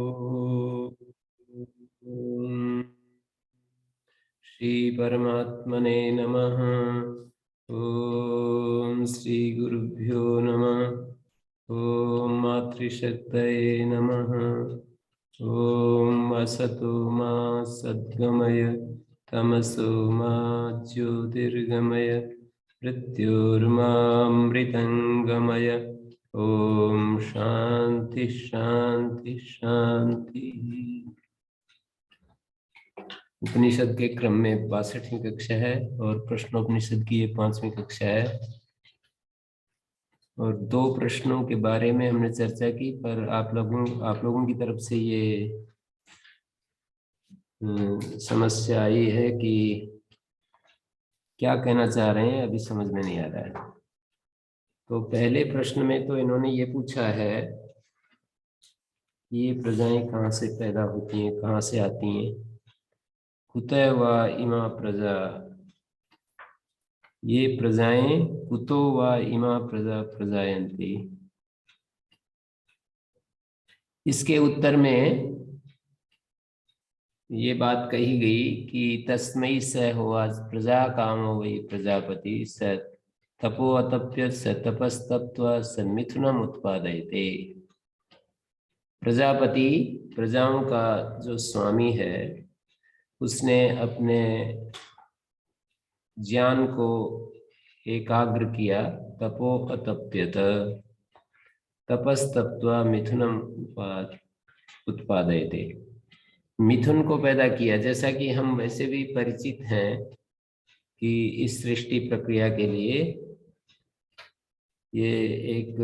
ओम श्री परमात्मने नमः। ओम श्री गुरुभ्यो नमः। ओम मातृशक्तये नमः। ओम असतो मा सद्गमय तमसो मा ज्योतिर्गमय मृत्योर्मामृतंगमय। ओम शांति शांति शांति। उपनिषद के क्रम में 62वीं कक्षा है और प्रश्नोपनिषद की ये 5वीं कक्षा है। और 2 प्रश्नों के बारे में हमने चर्चा की, पर आप लोगों की तरफ से ये समस्या आई है कि क्या कहना चाह रहे हैं, अभी समझ में नहीं आ रहा है। तो पहले प्रश्न में तो इन्होंने ये पूछा है, ये प्रजाएं कहाँ से पैदा होती हैं, कहाँ से आती हैं। कुतः वा इमा प्रजा, ये प्रजाएं कुतो वा इमा प्रजा प्रजायन्ति। इसके उत्तर में ये बात कही गई कि तस्मै स होवा प्रजा कामो वै प्रजापति स तपो अतप्य स तपस्तप्त्वा स मिथुनम उत्पादयते। प्रजापति प्रजाओं का जो स्वामी है, उसने अपने ज्ञान को एकाग्र किया। तपो अतप्यत तपस्तप्त्वा मिथुनम उत्पादयते, मिथुन को पैदा किया। जैसा कि हम वैसे भी परिचित हैं कि इस सृष्टि प्रक्रिया के लिए ये एक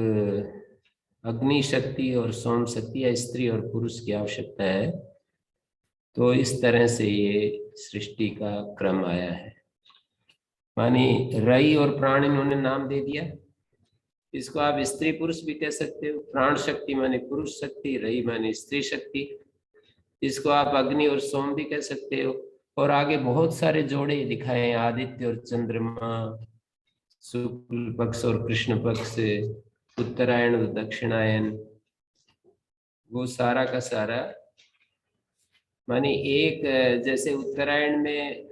अग्नि शक्ति और सोम शक्ति या स्त्री और पुरुष की आवश्यकता है। तो इस तरह से ये सृष्टि का क्रम आया है। मानी रई और प्राण इन्होंने नाम दे दिया। इसको आप स्त्री पुरुष भी कह सकते हो। प्राण शक्ति माने पुरुष शक्ति, रई माने स्त्री शक्ति। इसको आप अग्नि और सोम भी कह सकते हो। और आगे बहुत सारे जोड़े दिखाए, आदित्य और चंद्रमा, शुक्ल पक्ष और कृष्ण पक्ष, उत्तरायण और दक्षिणायन, वो सारा का सारा। मानी एक जैसे उत्तरायण में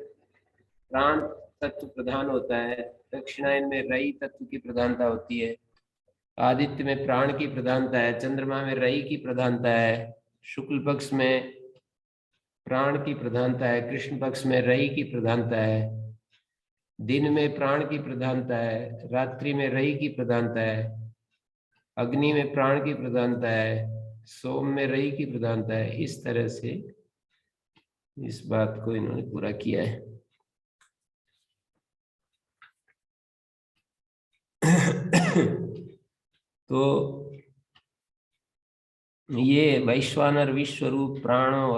प्राण तत्व प्रधान होता है, दक्षिणायन में रई तत्व की प्रधानता होती है, आदित्य में प्राण की प्रधानता है, चंद्रमा में रई की प्रधानता है, शुक्ल पक्ष में प्राण की प्रधानता है, कृष्ण पक्ष में रई की प्रधानता है, दिन में प्राण की प्रधानता है, रात्रि में रई की प्रधानता है, अग्नि में प्राण की प्रधानता है, सोम में रई की प्रधानता है। इस तरह से इस बात को इन्होंने पूरा किया है। तो ये वैश्वानर विश्वरूप प्राणो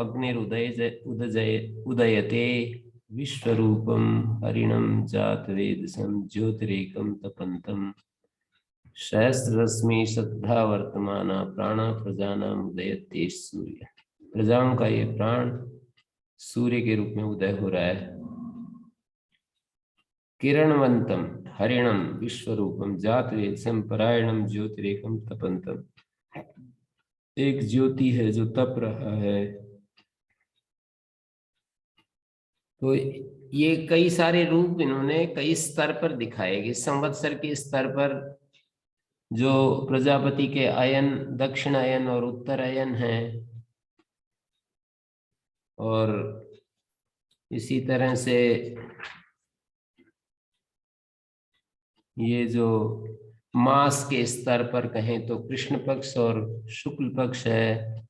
उदयते विश्वरूपम हरिणम जात वेदसम ज्योतिरेकम तपंतम सहस्ररश्मि श्रद्धा वर्तमान प्राण प्रजानाम उदयते सूर्य। प्रजाओं का ये प्राण सूर्य के रूप में उदय हो रहा है। किरणवंतम हरिणम विश्वरूपम जात वेदसम परायणम ज्योतिरेकम तपंतम, एक ज्योति है जो तप रहा है। तो ये कई सारे रूप इन्होंने कई स्तर पर दिखाए कि संवत्सर के स्तर पर जो प्रजापति के अयन, दक्षिणायन और उत्तरायन हैं, और इसी तरह से ये जो मास के स्तर पर कहें तो कृष्ण पक्ष और शुक्ल पक्ष है।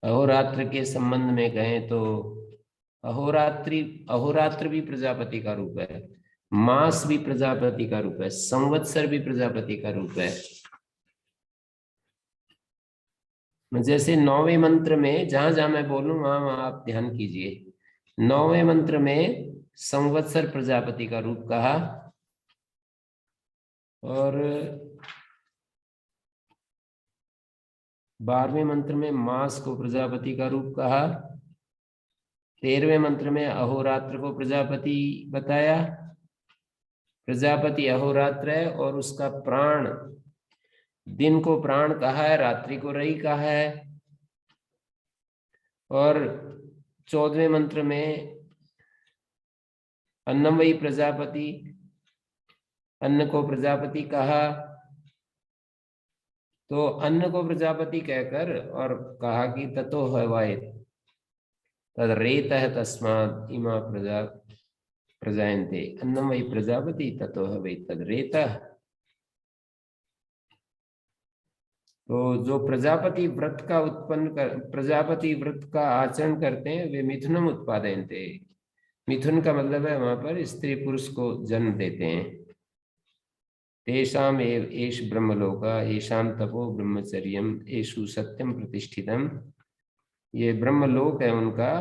अहोरात्र के संबंध में कहें तो अहोरात्र भी प्रजापति का रूप है, मास भी प्रजापति का रूप है, संवत्सर भी प्रजापति का रूप है। जैसे 9वें मंत्र में जहां जहां मैं बोलूं वहां वहां आप ध्यान कीजिए। 9वें मंत्र में संवत्सर प्रजापति का रूप कहा, और 12वें मंत्र में मास को प्रजापति का रूप कहा, 13वें मंत्र में अहोरात्र को प्रजापति बताया। प्रजापति अहोरात्र है और उसका प्राण, दिन को प्राण कहा है, रात्रि को रई कहा है। और 14वें मंत्र में अन्नम वही प्रजापति, अन्न को प्रजापति कहा, तो अन्न को प्रजापति कहकर और कहा कि ततो हवाए तद रेतः तस्मात् इमा प्रजायन्ते, अन्नम वही प्रजापति ततो हवै तद रेतः। तो जो प्रजापति व्रत का प्रजापति व्रत का आचरण करते हैं वे मिथुनम उत्पादयन्ते। मिथुन का मतलब है वहां पर स्त्री पुरुष को जन्म देते हैं। तेषाम एव एष ब्रह्मलोका येषाम तपो ब्रह्मचर्यम एषु सत्यम प्रतिष्ठितम। ये ब्रह्मलोक है उनका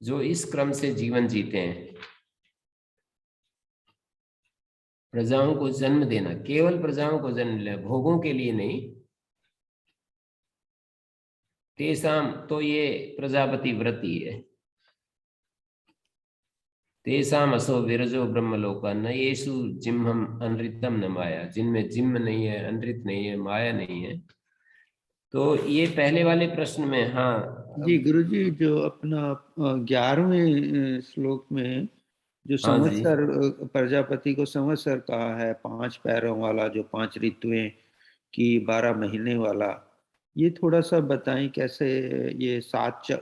जो इस क्रम से जीवन जीते हैं। प्रजाओं को जन्म देना, केवल प्रजाओं को जन्म लेना, भोगों के लिए नहीं। तेषाम, तो ये प्रजापति व्रत ही है। तेषाम असो विरजो ब्रह्मलोका न येषु जिम्हम अनृतम न माया, जिनमें जिम्म नहीं है, अनृत नहीं है, माया नहीं है। तो ये पहले वाले प्रश्न में, हाँ जी गुरुजी, जो अपना 11वें श्लोक में जो हाँ जी संवत्सर, प्रजापति को संवत्सर कहा है, 5 पैरों वाला, जो 5 ऋतुएं की 12 महीने वाला, ये थोड़ा सा बताएं कैसे ये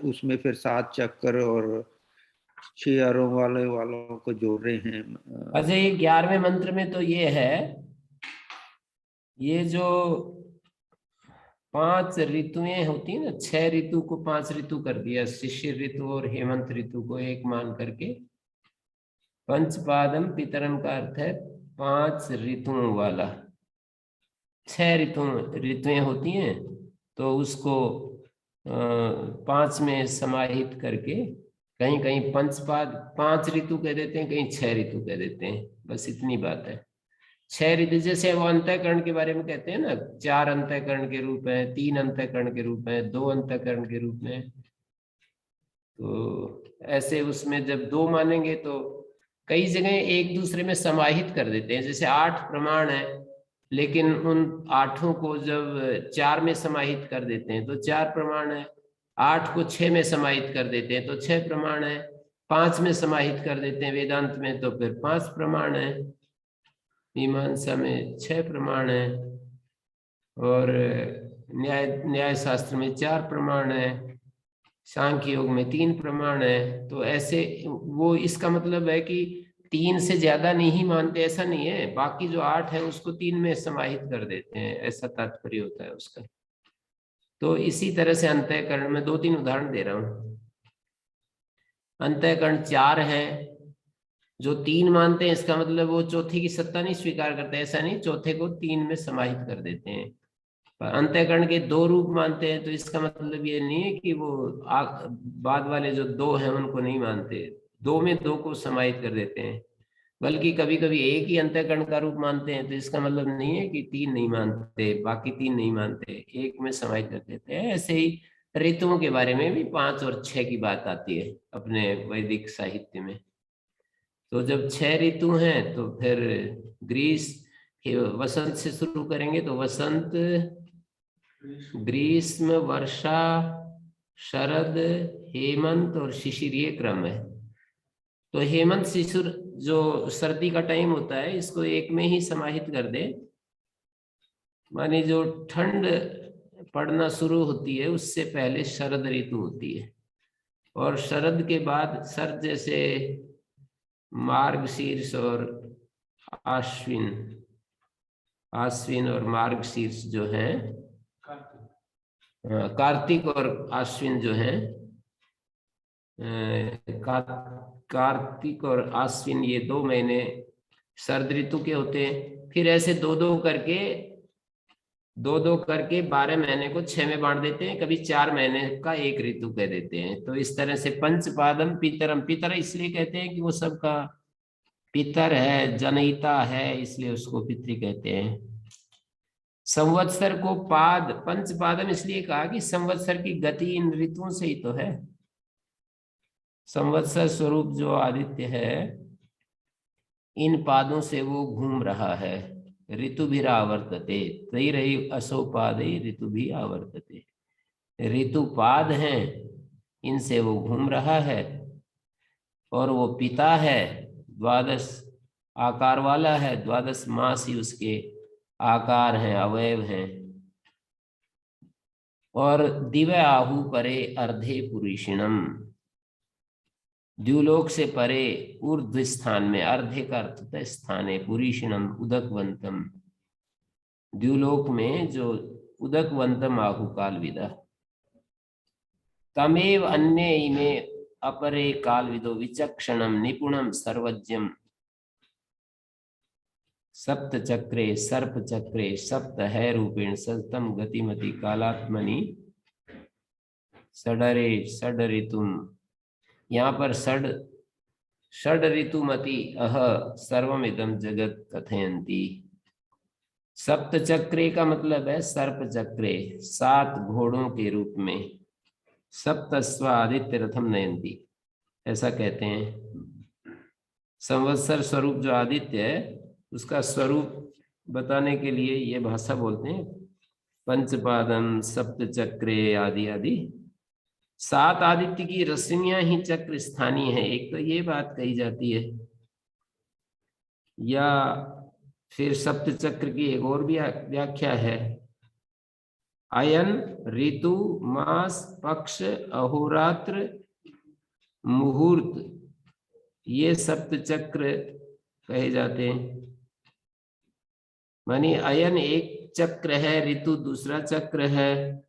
उसमें फिर 7 चक्कर और 6 अरों वालों को जोड़ रहे हैं। अच्छा, ये 11वें मंत्र में तो ये है, ये जो 5 ऋतुएं होती है ना, 6 ऋतु को 5 ऋतु कर दिया, शिशिर ऋतु और हेमंत ऋतु को एक मान करके। पंचपादम पितरम का अर्थ है 5 ऋतुओं वाला। 6 ऋतुएं होती हैं, तो उसको 5 में समाहित करके कहीं कहीं पंचपाद 5 ऋतु कह देते हैं, कहीं 6 ऋतु कह देते हैं, बस इतनी बात है। 6 ऋतु, जैसे वो अंतःकरण के बारे में कहते हैं ना, 4 अंतःकरण के रूप है, 3 अंतःकरण के रूप है, 2 अंतःकरण के रूप में। तो ऐसे उसमें जब 2 मानेंगे तो कई जगह एक दूसरे में समाहित कर देते हैं। जैसे 8 प्रमाण है, लेकिन उन 8 को जब 4 में समाहित कर देते हैं तो 4 प्रमाण है। 8 को 6 में समाहित कर देते हैं तो 6 प्रमाण है। 5 में समाहित कर देते हैं वेदांत में तो फिर 5 प्रमाण है। मीमांसा में 6 प्रमाण है, और न्याय शास्त्र में 4 प्रमाण है, सांख्य योग में 3 प्रमाण है। तो ऐसे वो, इसका मतलब है कि 3 से ज्यादा नहीं मानते, ऐसा नहीं है। बाकी जो 8 है उसको 3 में समाहित कर देते हैं, ऐसा तात्पर्य होता है उसका। तो इसी तरह से अंतःकरण में 2-3 उदाहरण दे रहा हूं। अंतःकरण 4 है, जो 3 मानते हैं इसका मतलब वो चौथे की सत्ता नहीं स्वीकार करते, ऐसा नहीं, चौथे को 3 में समाहित कर देते हैं। पर अंतःकरण के 2 रूप मानते हैं, तो इसका मतलब ये नहीं है कि वो बाद वाले जो 2 हैं उनको नहीं मानते, 2 में 2 को समाहित कर देते हैं। बल्कि कभी कभी एक ही अंतःकरण का रूप मानते हैं, तो इसका मतलब नहीं है कि 3 नहीं मानते, बाकी 3 नहीं मानते, एक में समाहित कर देते हैं। ऐसे ही ऋतुओं के बारे में भी 5 और 6 की बात आती है अपने वैदिक साहित्य में। तो जब 6 ऋतु हैं तो फिर वसंत से शुरू करेंगे, तो वसंत, ग्रीष्म, वर्षा, शरद, हेमंत और शिशिर, ये क्रम है। तो हेमंत शिशिर जो सर्दी का टाइम होता है, इसको एक में ही समाहित कर दे। माने जो ठंड पड़ना शुरू होती है उससे पहले शरद ऋतु होती है, और शरद के बाद शरद, जैसे मार्गशीर्ष और आश्विन, और मार्गशीर्ष जो है, कार्तिक और आश्विन जो है, कार्तिक और आश्विन, ये 2 महीने शरद ऋतु के होते हैं। फिर ऐसे 2-2 करके 12 महीने को 6 में बांट देते हैं, कभी 4 महीने का एक ऋतु कह देते हैं। तो इस तरह से पंचपादम पितरम, पितर इसलिए कहते हैं कि वो सबका पितर है, जनहिता है, इसलिए उसको पितृ कहते हैं। संवत्सर को पंचपादम इसलिए कहा कि संवत्सर की गति इन ऋतुओं से ही तो है। संवत्सर स्वरूप जो आदित्य है, इन पादों से वो घूम रहा है। ऋतु भी आवर्तते, तई रही असो पादे ऋतु भी आवर्तते। ऋतुपाद हैं, इनसे वो घूम रहा है और वो पिता है, द्वादश आकार वाला है, द्वादश मास ही उसके आकार हैं, अवयव हैं। और दिव्य आहु परे अर्धे पुरुषिणम, द्युलोक से परे ऊर्ध्व स्थान में, अर्धे का अर्थ होता है स्थान है, पुरुषिणम उदकवंतम, द्युलोक में जो उदकवंतम आहु काल विदा, तमेव अन्य इमे अपरे काल विदो विचक्षणम निपुणम सर्वज्ञम, सप्त चक्रे सर्प चक्रे सप्त है रूपेण सततम गतिमति कालात्मनि षडरे षड ऋतुम। यहाँ पर षड ऋतुमति अह सर्वमिदं जगत कथयन्ति। सप्त चक्रे का मतलब है सर्प चक्रे, 7 घोड़ों के रूप में, सप्तस्व आदित्य रथम नयन्ति, ऐसा कहते हैं। संवत्सर स्वरूप जो आदित्य है उसका स्वरूप बताने के लिए ये भाषा बोलते हैं, पंचपादम सप्त चक्रे आदि आदि। 7 आदित्य की रश्मियां ही चक्र स्थानीय है, एक तो ये बात कही जाती है। या फिर सप्त चक्र की एक और भी व्याख्या है, अयन ऋतु मास पक्ष अहोरात्र मुहूर्त, ये सप्त चक्र कहे जाते हैं। मानी अयन एक चक्र है, ऋतु दूसरा चक्र है,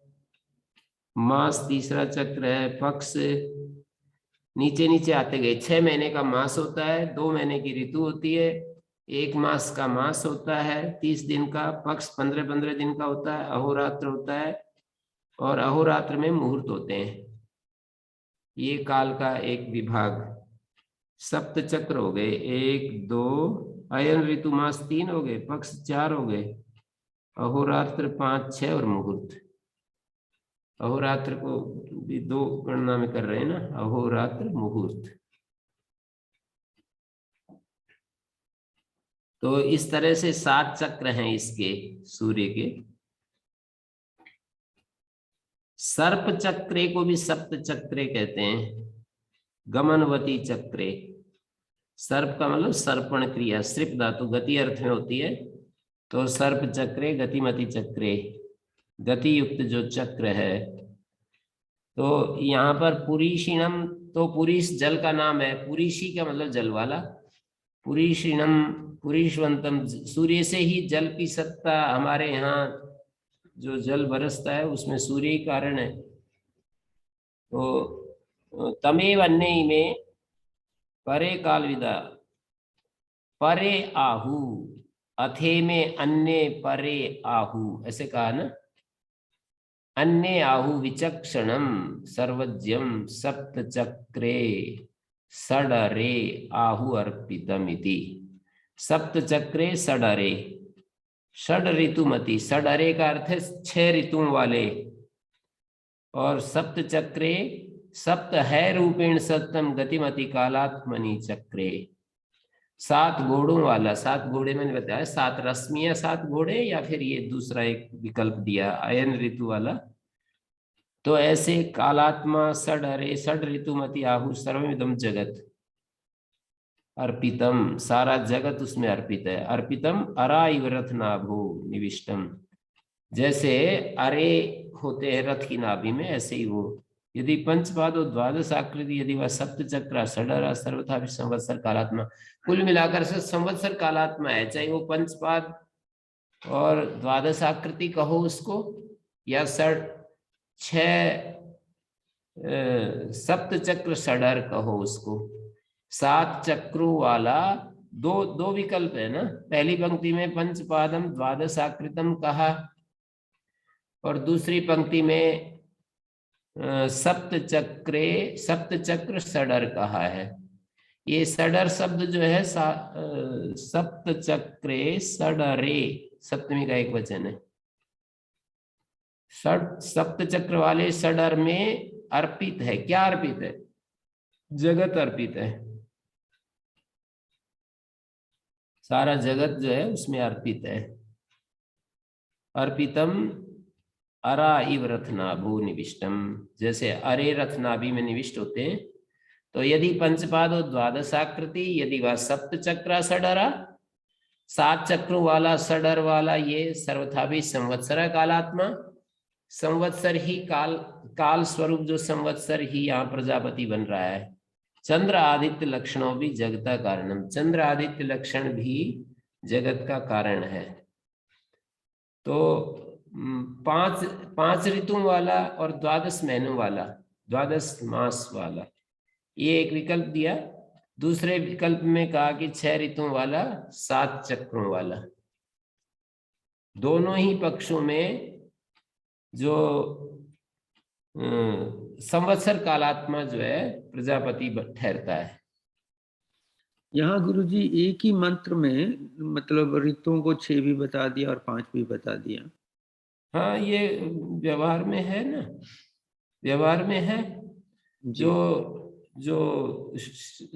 मास तीसरा चक्र है, पक्ष नीचे नीचे आते गए। 6 महीने का मास होता है, 2 महीने की ऋतु होती है, 1 मास का मास होता है 30 दिन का, पक्ष 15-15 दिन का होता है, अहोरात्र होता है, और अहोरात्र में मुहूर्त होते हैं। ये काल का एक विभाग। सप्त चक्र हो गए 1 2, अयन ऋतु मास 3 हो गए, पक्ष 4 हो गए, अहोरात्र 5 6 और मुहूर्त। अहोरात्र को भी 2 गणना में कर रहे हैं ना, अहोरात्र मुहूर्त। तो इस तरह से 7 चक्र हैं इसके, सूर्य के। सर्प चक्रे को भी सप्त चक्रे कहते हैं, गमनवती चक्रे। सर्प का मतलब सर्पण क्रिया, सृप धातु गति अर्थ में होती है, तो सर्प चक्रे गतिमति चक्रे, गति युक्त जो चक्र है। तो यहाँ पर पुरीषिणम, तो पुरीष जल का नाम है, पुरीषी का मतलब जल वाला, पुरीषिणम पुरीषवंतम, सूर्य से ही जल की सत्ता, हमारे यहाँ जो जल बरसता है उसमें सूर्य ही कारण है। तो तमेव अन्य में परे काल विदा, परे आहु, अथे में अन्य परे आहु, ऐसे कहा ना, अन्य आहु विचक्षणम सर्वज्ञम सप्त चक्रे षडरे आहु अर्पितमिति। सप्त चक्रे षडरे, षड ऋतुमति, षडरे का अर्थ है 6 ऋतुओं वाले, और सप्त चक्रे सप्त है रूपेण सप्तम गतिमति कालात्मनि चक्रे, 7 घोड़ों वाला। 7 घोड़े मैंने बताया, 7 रश्मियां 7 घोड़े, या फिर ये दूसरा एक विकल्प दिया अयन ऋतु वाला। तो ऐसे कालात्मा षडरे षड ऋतुमति आहु सर्वमिदं जगत अर्पितम, सारा जगत उसमें अर्पित है। अर्पितम अरा इव रथ नाभो निविष्टम, जैसे अरे होते हैं रथ की नाभि में, ऐसे ही वो। यदि पंचपादो द्वादश आकृति, यदि वह सप्त चक्र षडरा सर्वथा भी संवत्सर कालात्मा, कुल मिलाकर से संवत्सर कालात्मा है, चाहे वो पंचपाद और द्वादश आकृति कहो उसको, या 6 सप्त चक्र षडर कहो उसको। 7 चक्रों वाला, दो विकल्प है ना, पहली पंक्ति में पंचपादम द्वादश आकृतम कहा, और दूसरी पंक्ति में सप्त चक्र षडर कहा है। ये षडर शब्द जो है सप्त चक्रे षडरे, सप्तमी का एक वचन है। सप्त चक्र वाले षडर में अर्पित है, क्या अर्पित है? जगत अर्पित है, सारा जगत जो है उसमें अर्पित है। अर्पितम अरा इव रथनाभू निविष्टम, जैसे अरे रथनाभि में निविष्ट होते हैं। तो यदि पंचपादो द्वादशाकृति, यदि वह सप्त चक्रा सडरा, 7 चक्रों वाला सडर वाला, ये सर्वथा भी संवत्सर कालात्मा, संवत्सर ही काल, काल स्वरूप जो संवत्सर ही यहाँ प्रजापति बन रहा है। चंद्र आदित्य लक्षणों भी जगता कारणम, चंद्र आदित्य लक्षण भी जगत का कारण है। तो 5 ऋतुओं वाला और 12 महीनों वाला, 12 मास वाला, ये एक विकल्प दिया। दूसरे विकल्प में कहा कि 6 ऋतुओं वाला, 7 चक्रों वाला। दोनों ही पक्षों में जो संवत्सर कालात्मा जो है प्रजापति ठहरता है। यहाँ गुरुजी एक ही मंत्र में मतलब ऋतुओं को 6 भी बता दिया और 5 भी बता दिया। हाँ, ये व्यवहार में है ना, व्यवहार में है। जो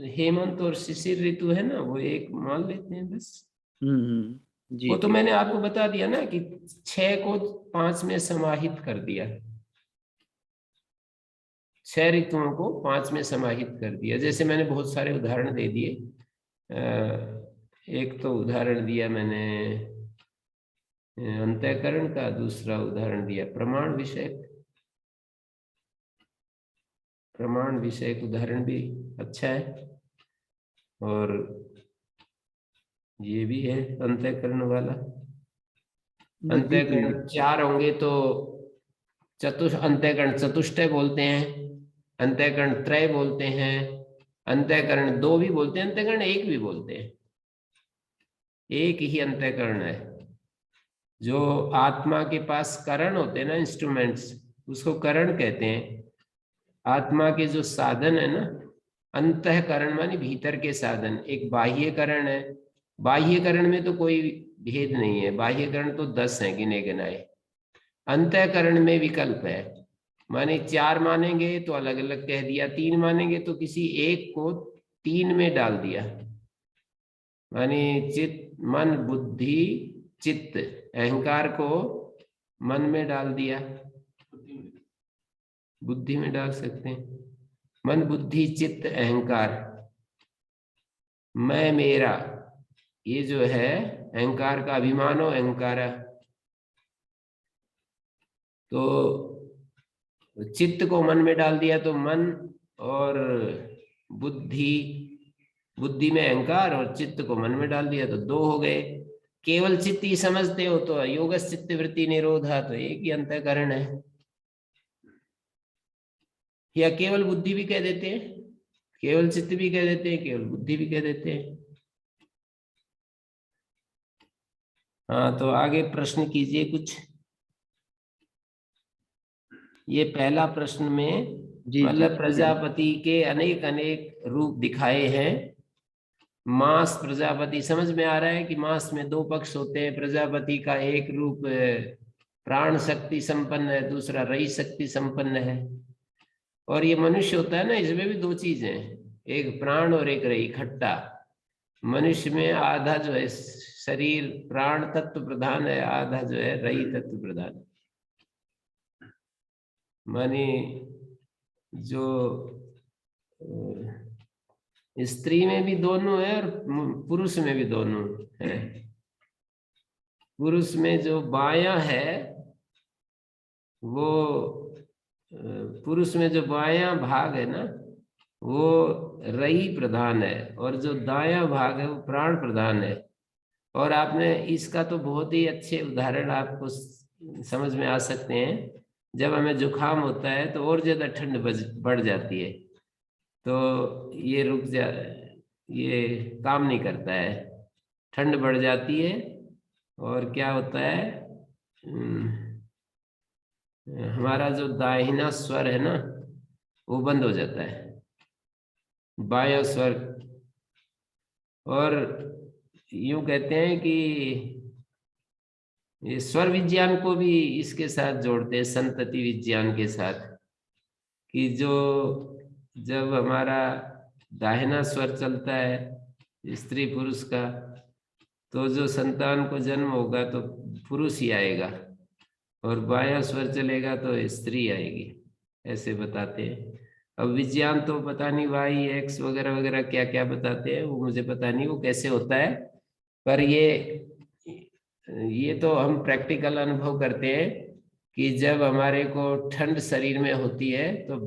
हेमंत और शिशिर ऋतु है ना, वो एक मान लेते हैं बस। जी, वो तो मैंने आपको बता दिया ना कि 6 को 5 में समाहित कर दिया, 6 ऋतुओं को 5 में समाहित कर दिया। जैसे मैंने बहुत सारे उदाहरण दे दिए। एक तो उदाहरण दिया मैंने अंतःकरण का, दूसरा उदाहरण दिया प्रमाण विषयक। प्रमाण विषयक उदाहरण भी अच्छा है, और ये भी है अंतःकरण वाला। अंतःकरण 4 होंगे तो अंतःकरण चतुष्टय बोलते हैं, अंतःकरण त्रय बोलते हैं, अंतःकरण 2 भी बोलते हैं, अंतःकरण 1 भी बोलते हैं। एक ही अंतःकरण है। जो आत्मा के पास करण होते हैं ना, इंस्ट्रूमेंट्स, उसको करण कहते हैं। आत्मा के जो साधन है ना, अंतःकरण मानी भीतर के साधन, एक बाह्यकरण है। बाह्यकरण में तो कोई भेद नहीं है, बाह्यकरण तो 10 है गिने गिनाए। अंतःकरण में विकल्प है, माने 4 मानेंगे तो अलग अलग कह दिया, 3 मानेंगे तो किसी एक को 3 में डाल दिया। माने चित्त, मन, बुद्धि, चित्त, अहंकार को मन में डाल दिया, बुद्धि में डाल सकते हैं। मन, बुद्धि, चित्त, अहंकार, मैं, मेरा, ये जो है अहंकार का अभिमानो अहंकार। तो चित्त को मन में डाल दिया तो मन और बुद्धि, बुद्धि में अहंकार और चित्त को मन में डाल दिया तो 2 हो गए। केवल चित्त ही समझते हो तो योगस् चित्त वृत्ति निरोधा, तो एक ही अंतःकरण है। या केवल बुद्धि भी कह देते हैं, केवल चित्त भी कह देते हैं, केवल बुद्धि भी कह देते हैं। हाँ, तो आगे प्रश्न कीजिए कुछ। ये पहला प्रश्न में मतलब प्रजापति के अनेक अनेक रूप दिखाए हैं। मास प्रजापति समझ में आ रहा है कि मास में 2 पक्ष होते हैं। प्रजापति का एक रूप प्राण शक्ति संपन्न है, दूसरा रई शक्ति संपन्न है। और ये मनुष्य होता है ना, इसमें भी 2 चीजें हैं, एक प्राण और एक रई इकट्ठा। मनुष्य में आधा जो है शरीर प्राण तत्व प्रधान है, आधा जो है रई तत्व प्रधान है। माने जो स्त्री में भी दोनों है और पुरुष में भी दोनों है। पुरुष में जो बायां है वो, पुरुष में जो बायां भाग है ना, वो रई प्रधान है, और जो दायां भाग है वो प्राण प्रधान है। और आपने इसका तो बहुत ही अच्छे उदाहरण आपको समझ में आ सकते हैं। जब हमें जुकाम होता है तो और ज्यादा ठंड बढ़ जाती है, तो ये ये काम नहीं करता है, ठंड बढ़ जाती है। और क्या होता है, हमारा जो दाहिना स्वर है ना, वो बंद हो जाता है, बायां स्वर। और यूं कहते हैं कि ये स्वर विज्ञान को भी इसके साथ जोड़ते हैं, संतति विज्ञान के साथ, कि जो जब हमारा दाहिना स्वर चलता है स्त्री पुरुष का, तो जो संतान को जन्म होगा तो पुरुष ही आएगा। और बायां स्वर चलेगा तो स्त्री आएगी, ऐसे बताते हैं। अब विज्ञान तो पता नहीं वाई एक्स वगैरह वगैरह क्या क्या बताते हैं, वो मुझे पता नहीं वो कैसे होता है। पर ये तो हम प्रैक्टिकल अनुभव करते हैं कि जब हमारे को ठंड शरीर में होती है तो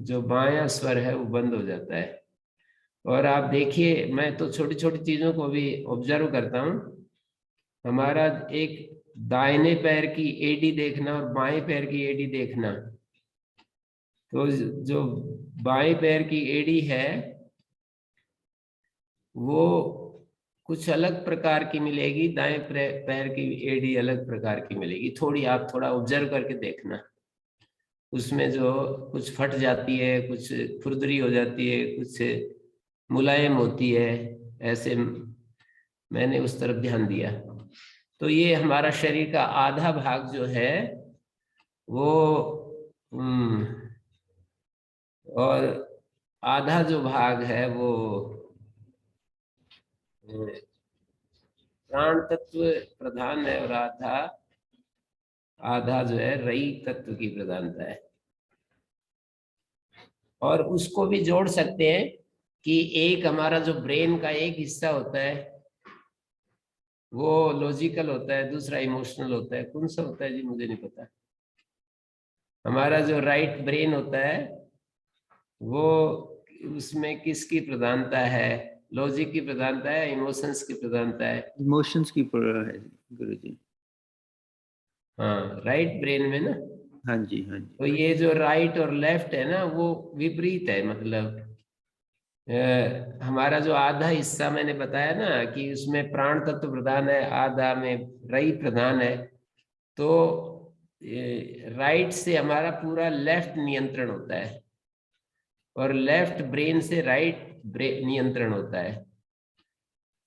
जो बायां स्वर है वो बंद हो जाता है। और आप देखिए, मैं तो छोटी छोटी चीजों को भी ऑब्जर्व करता हूँ। हमारा एक दाहिने पैर की एडी देखना और बाएं पैर की एडी देखना, तो जो बाएं पैर की एड़ी है वो कुछ अलग प्रकार की मिलेगी, दाएं पैर की एड़ी अलग प्रकार की मिलेगी। थोड़ी आप थोड़ा ऑब्जर्व करके देखना, उसमें जो कुछ फट जाती है, कुछ खुरदरी हो जाती है, कुछ मुलायम होती है, ऐसे मैंने उस तरफ ध्यान दिया। तो ये हमारा शरीर का आधा भाग जो है वो और आधा जो भाग है वो प्राण तत्व प्रधान है, और आधा आधा जो है रई तत्व की प्रधानता है। और उसको भी जोड़ सकते हैं कि एक हमारा जो ब्रेन का एक हिस्सा होता है वो लॉजिकल होता है, दूसरा इमोशनल होता है। कौन सा होता है जी, मुझे नहीं पता। हमारा जो राइट ब्रेन होता है वो, उसमें किसकी प्रधानता है? लॉजिक की प्रधानता है, इमोशंस की प्रधानता है? इमोशंस की है गुरुजी। हाँ, राइट ब्रेन में ना। हाँ जी, हाँ जी। तो ये जो राइट और लेफ्ट है ना वो विपरीत है। मतलब हमारा जो आधा हिस्सा मैंने बताया ना कि उसमें प्राण तत्व प्रधान है, आधा में रई प्रधान है। तो राइट से हमारा पूरा लेफ्ट नियंत्रण होता है और लेफ्ट ब्रेन से राइट नियंत्रण होता है।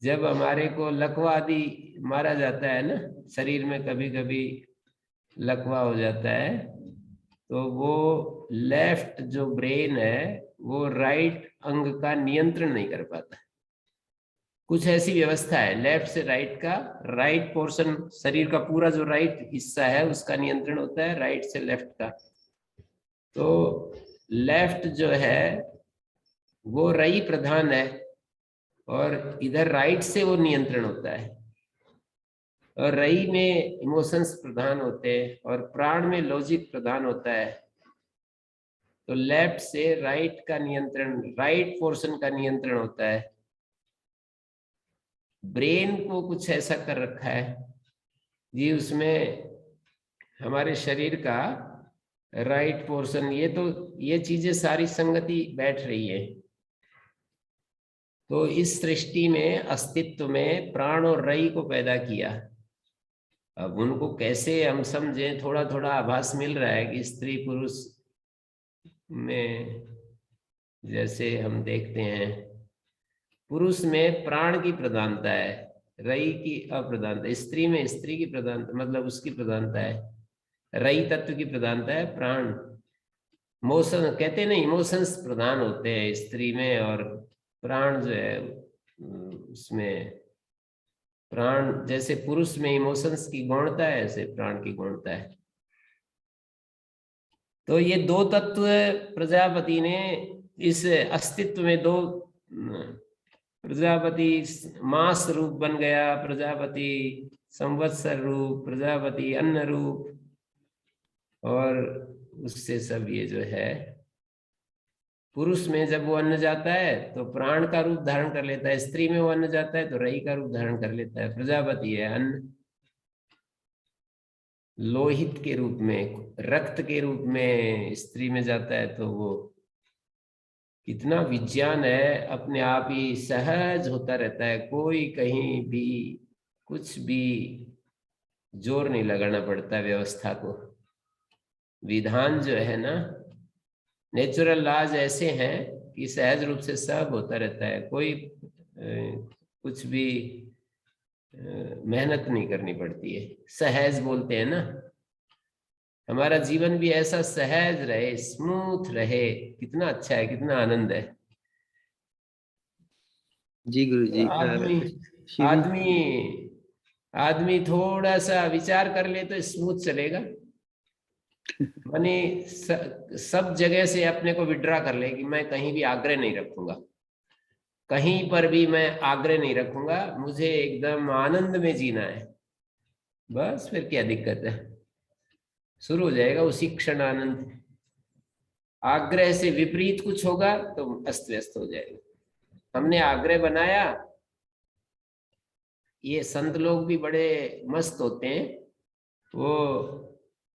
जब हमारे को लकवा आदि मारा जाता है ना, शरीर में कभी कभी लकवा हो जाता है, तो वो लेफ्ट जो ब्रेन है वो राइट अंग का नियंत्रण नहीं कर पाता। कुछ ऐसी व्यवस्था है, लेफ्ट से राइट का, राइट पोर्शन शरीर का पूरा जो राइट हिस्सा है उसका नियंत्रण होता है, राइट से लेफ्ट का। तो लेफ्ट जो है वो रई प्रधान है और इधर राइट से वो नियंत्रण होता है। और रई में इमोशंस प्रधान होते हैं और प्राण में लॉजिक प्रधान होता है। तो लेफ्ट से राइट का नियंत्रण, राइट पोर्शन का नियंत्रण होता है। ब्रेन को कुछ ऐसा कर रखा है जी, उसमें हमारे शरीर का राइट पोर्शन, ये चीजें सारी संगति बैठ रही है। तो इस सृष्टि में अस्तित्व में प्राण और रई को पैदा किया। अब उनको कैसे हम समझें, थोड़ा थोड़ा आभास मिल रहा है कि स्त्री पुरुष में जैसे हम देखते हैं, पुरुष में प्राण की प्रधानता है, रई की अप्रधानता। स्त्री में स्त्री की प्रधानता, मतलब उसकी प्रधानता है, रई तत्व की प्रधानता है, प्राण। मोशन कहते हैं ना, इमोशंस प्रधान होते हैं स्त्री में, और प्राण जो है उसमें, प्राण जैसे पुरुष में इमोशंस की गौणता है ऐसे प्राण की गौणता है। तो ये दो तत्व प्रजापति ने इस अस्तित्व में, दो प्रजापति मास रूप बन गया, प्रजापति संवत्सर रूप, प्रजापति अन्न रूप, और उससे सब ये जो है पुरुष में जब वो अन्न जाता है तो प्राण का रूप धारण कर लेता है, स्त्री में वो अन्न जाता है तो रई का रूप धारण कर लेता है। प्रजापति है अन्न, लोहित के रूप में, रक्त के रूप में स्त्री में जाता है। तो वो कितना विज्ञान है, अपने आप ही सहज होता रहता है, कोई कहीं भी कुछ भी जोर नहीं लगाना पड़ता व्यवस्था को। विधान जो है ना, नेचुरल लॉज ऐसे हैं कि सहज रूप से सब होता रहता है, कोई कुछ भी मेहनत नहीं करनी पड़ती है, सहज बोलते हैं ना। हमारा जीवन भी ऐसा सहज रहे, स्मूथ रहे, कितना अच्छा है, कितना आनंद है। जी गुरुजी। आदमी शिव आदमी आदमी थोड़ा सा विचार कर ले तो स्मूथ चलेगा। माने सब जगह से अपने को विड्रा कर ले कि मैं कहीं भी आग्रह नहीं रखूंगा, कहीं पर भी मैं आग्रह नहीं रखूंगा, मुझे एकदम आनंद में जीना है, बस फिर क्या दिक्कत है, शुरू हो जाएगा उसी क्षण आनंद। आग्रह से विपरीत कुछ होगा तो अस्त व्यस्त हो जाएगा। हमने आग्रह बनाया, ये संत लोग भी बड़े मस्त होते हैं। वो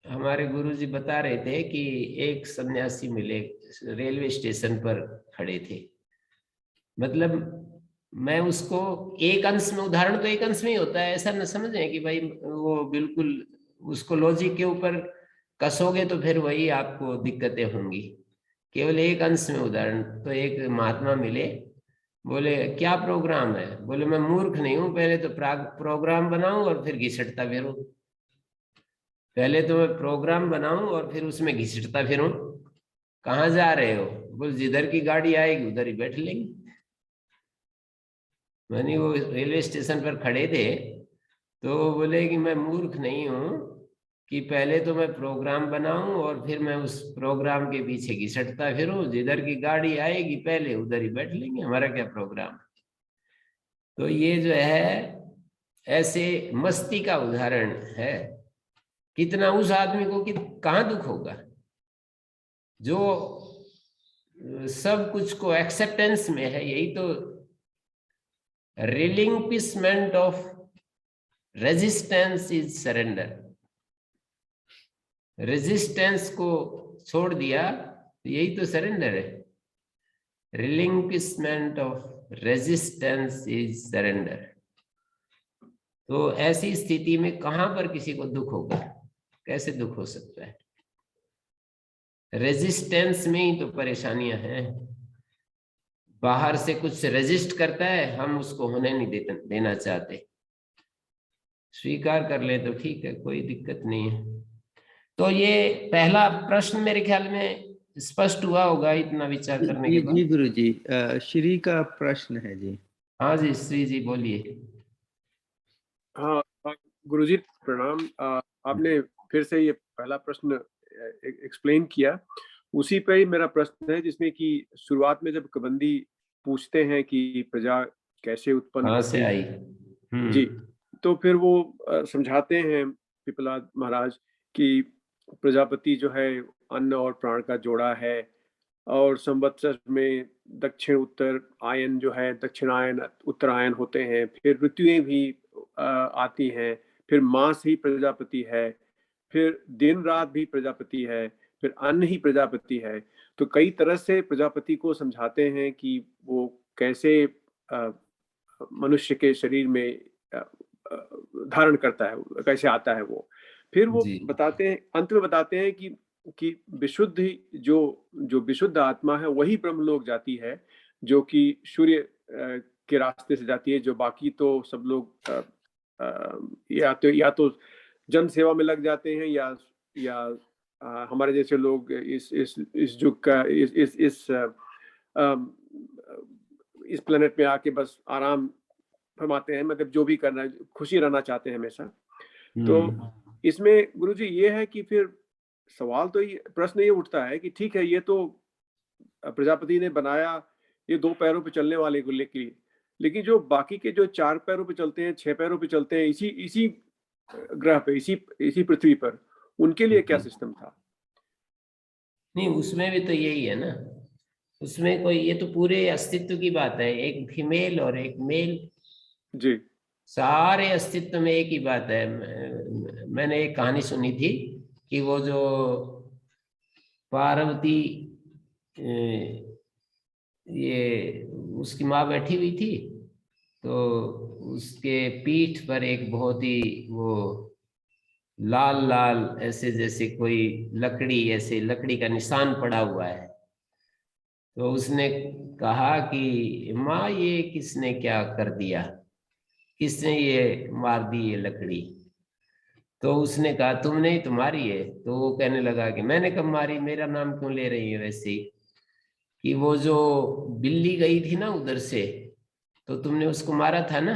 हमारे गुरुजी बता रहे थे कि एक सन्यासी मिले, रेलवे स्टेशन पर खड़े थे। मतलब मैं उसको एक अंश में, उदाहरण तो एक अंश में ही होता है, ऐसा न समझें कि भाई वो बिल्कुल उसको लॉजिक के ऊपर कसोगे तो फिर वही आपको दिक्कतें होंगी। केवल एक अंश में उदाहरण। तो एक महात्मा मिले, बोले क्या प्रोग्राम है? बोले मैं मूर्ख नहीं हूं, पहले तो प्रोग्राम बनाऊं और फिर घिसटता फिरूं। पहले तो मैं प्रोग्राम बनाऊं और फिर उसमें घिसटता फिरूं। कहाँ जा रहे हो? बोल जिधर की गाड़ी आएगी उधर ही बैठ लेंगे। मैंने वो रेलवे स्टेशन पर खड़े थे, तो वो बोले कि मैं मूर्ख नहीं हूं कि पहले तो मैं प्रोग्राम बनाऊं और फिर मैं उस प्रोग्राम के पीछे घिसटता फिरूं, जिधर की गाड़ी आएगी पहले उधर ही बैठ लेंगे, हमारा क्या प्रोग्राम। तो ये जो है ऐसे मस्ती का उदाहरण है। कितना उस आदमी को कि कहाँ दुख होगा, जो सब कुछ को एक्सेप्टेंस में है। यही तो relinquishment of resistance is surrender. Resistance को छोड़ दिया, यही तो सरेंडर है। Relinquishment of resistance is surrender. तो ऐसी स्थिति में कहां पर किसी को दुख होगा? कैसे दुख हो सकता है? रेजिस्टेंस में ही तो परेशानियां हैं। बाहर से कुछ रेजिस्ट करता है, हम उसको होने नहीं देना चाहते। स्वीकार कर ले तो ठीक है, कोई दिक्कत नहीं है। तो ये पहला प्रश्न मेरे ख्याल में स्पष्ट हुआ होगा इतना विचार करने के जी बाद। जी गुरु जी, श्री का प्रश्न है जी। हाँ जी, श्री जी बोलिए। हाँ गुरुजी प्रणाम। आपने फिर से ये पहला प्रश्न एक्सप्लेन किया, उसी पे ही मेरा प्रश्न है, जिसमें कि शुरुआत में जब कबंदी पूछते हैं कि प्रजा कैसे उत्पन्न कहाँ होती से आई? जी, तो फिर वो समझाते हैं पिपलाद महाराज कि प्रजापति जो है अन्न और प्राण का जोड़ा है, और संवत्सर में दक्षिण उत्तर आयन जो है, दक्षिणायन उत्तरायण होते हैं, फिर ऋतुएं भी आती हैं, फिर मास ही प्रजापति है, फिर दिन रात भी प्रजापति है, फिर अन्न ही प्रजापति है। तो कई तरह से प्रजापति को समझाते हैं कि वो कैसे मनुष्य के शरीर में धारण करता है, कैसे आता है वो। फिर वो बताते हैं, अंत में बताते हैं कि विशुद्ध जो जो विशुद्ध आत्मा है वही ब्रह्मलोक जाती है, जो कि सूर्य के रास्ते से जाती है। जो बाकी तो सब लोग या तो जन सेवा में लग जाते हैं, या हमारे जैसे लोग इस युग का इस प्लेनेट में आके बस आराम फरमाते हैं, मतलब जो भी करना है, खुशी रहना चाहते हैं हमेशा। तो इसमें गुरुजी ये है कि फिर सवाल तो ये, प्रश्न ये उठता है कि ठीक है, ये तो प्रजापति ने बनाया ये 2 पैरों पे चलने वाले को लेके, लेकिन जो बाकी के जो 4 पैरों पे चलते हैं, 6 पैरों पे चलते हैं, इसी ग्रह पे, इसी पृथ्वी पर, उनके लिए क्या सिस्टम था? नहीं, उसमें भी तो यही है ना। उसमें कोई, ये तो पूरे अस्तित्व की बात है, एक फीमेल और एक मेल जी, सारे अस्तित्व में एक ही बात है। मैंने एक कहानी सुनी थी कि वो जो पार्वती, ये उसकी माँ बैठी हुई थी, तो उसके पीठ पर एक बहुत ही वो लाल लाल ऐसे जैसे कोई लकड़ी, ऐसे लकड़ी का निशान पड़ा हुआ है। तो उसने कहा कि माँ ये किसने क्या कर दिया, किसने ये मार दी ये लकड़ी? तो उसने कहा तुमने ही, तुम्हारी है। तो वो कहने लगा कि मैंने कब मारी, मेरा नाम क्यों ले रही है? वैसे ही कि वो जो बिल्ली गई थी ना उधर से, तो तुमने उसको मारा था ना।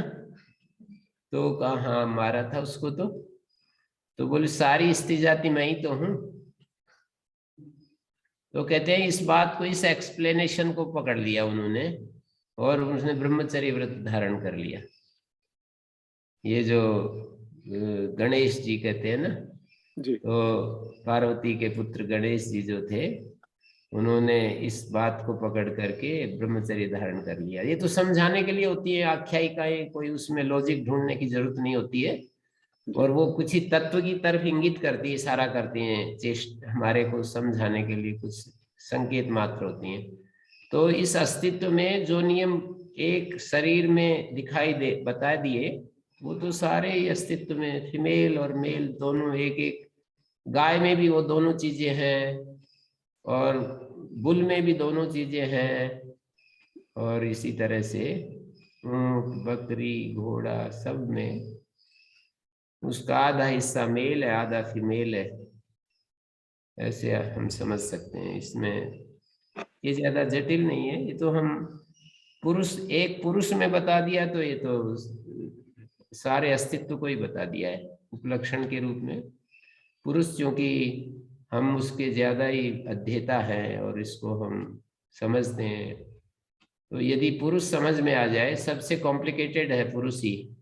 तो कहा हाँ मारा था उसको। तो बोले सारी स्त्री जाति मैं ही तो हूं। तो कहते हैं इस बात को, इस एक्सप्लेनेशन को पकड़ लिया उन्होंने और उसने ब्रह्मचर्य व्रत धारण कर लिया। ये जो गणेश जी कहते हैं ना जी। तो पार्वती के पुत्र गणेश जी जो थे उन्होंने इस बात को पकड़ करके ब्रह्मचर्य धारण कर लिया। ये तो समझाने के लिए होती है आख्यायिकाएं, कोई उसमें लॉजिक ढूंढने की जरूरत नहीं होती है। और वो कुछ ही तत्व की तरफ इंगित करती है, इशारा करती हैं, चेष्ट हमारे को समझाने के लिए कुछ संकेत मात्र होती हैं। तो इस अस्तित्व में जो नियम एक शरीर में दिखाई दे बता दिए वो तो सारे ही अस्तित्व में फीमेल और मेल दोनों एक एक, गाय में भी वो दोनों चीजें हैं और बुल में भी दोनों चीजें हैं और इसी तरह से ऊंट बकरी घोड़ा सब में उसका आधा हिस्सा मेल है आधा फीमेल है। ऐसे हम समझ सकते हैं। इसमें ये ज्यादा जटिल नहीं है। ये तो हम पुरुष एक पुरुष में बता दिया तो ये तो सारे अस्तित्व को ही बता दिया है उपलक्षण के रूप में। पुरुष क्योंकि हम उसके ज्यादा ही अध्येता हैं और इसको हम समझते हैं। तो यदि पुरुष समझ में आ जाए, सबसे कॉम्प्लिकेटेड है पुरुष ही,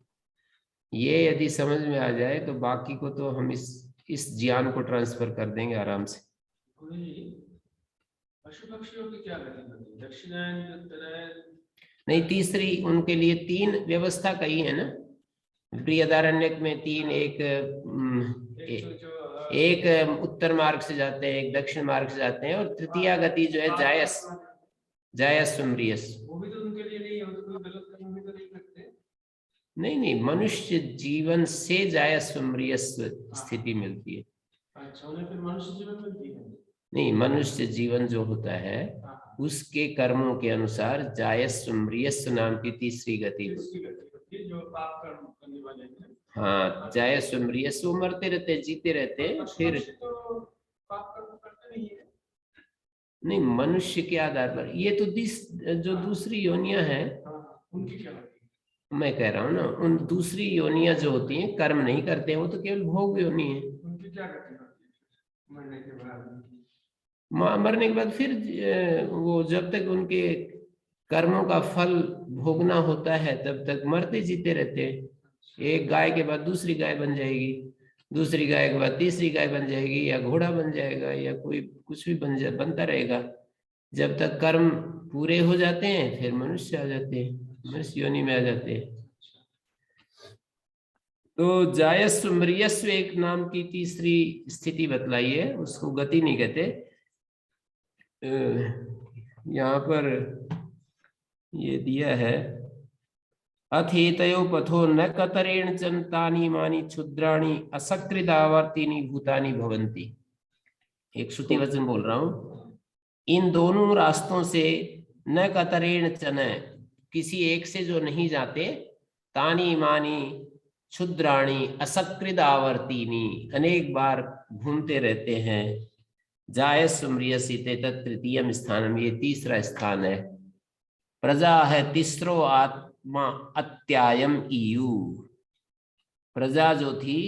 ये यदि समझ में आ जाए तो बाकी को तो हम इस ज्ञान को ट्रांसफर कर देंगे आराम से। पशु पक्षियों की क्या गति होती है? दक्षिणायन उत्तरायण नहीं, तीसरी उनके लिए तीन व्यवस्था कही है ना बृहदारण्यक में। तीन, एक उत्तर मार्ग से जाते हैं, एक दक्षिण मार्ग से जाते हैं और तृतीया गति जो है जायस सुम्रियस। वो भी तो उनके लिए नहीं है, तो कोई गलत कर्म भी तो नहीं करते। नहीं, मनुष्य जीवन से जायस सुम्रियस स्थिति मिलती है। अच्छा, उन्हें फिर मनुष्य जीवन मिलती है? नहीं, मनुष्य जीवन जो होता है उसके कर्मों के अनुसार जायस सुम्रियस नाम की तीसरी गति होती है। जो पाप कर्म करने वाले हैं। हाँ, जायस सुम्रियस वो मरते रहते हैं, जीते रहते हैं। फिर तो पाप कर्म करते नहीं है। नहीं, मनुष्य के आधार पर ये तो जो दूसरी योनियां हैं उनकी क्या होती है? मैं कह रहा हूँ ना, उन दूसरी योनियां जो होती हैं कर्म नहीं करते हैं, वो तो केवल भोग योनि है। उनकी क्या गति होती है मरने के बाद? मरने के बाद फिर वो जब तक उनके कर्मों का फल भोगना होता है तब तक मरते जीते रहते हैं। एक गाय के बाद दूसरी गाय बन जाएगी, दूसरी गाय के बाद तीसरी गाय बन जाएगी, या घोड़ा बन जाएगा, या कोई कुछ भी बनता रहेगा जब तक कर्म पूरे हो जाते हैं। फिर मनुष्य आ जाते हैं, मनुष्य योनि में आ जाते हैं। तो जायस सुम्रियस्व एक नाम की तीसरी स्थिति बतलाई है, उसको गति नहीं कहते। यहाँ पर ये दिया है अथेतयो पथो न कतरेण चंतानी मानी क्षुद्राणी असकृदावर्तिनी भूतानी भवंती। एक श्रुति वचन बोल रहा हूं। इन दोनों रास्तों से न कतरेण चन, किसी एक से जो नहीं जाते, तानी मानी क्षुद्राणी असकृदावर्तिनी, अनेक बार घूमते रहते हैं। जायस सुम्रियसिते तृतीयम स्थानम, ये तीसरा स्थान है। प्रजा है तीसरो आत्मा अत्यायम ईयु, प्रजा जो थी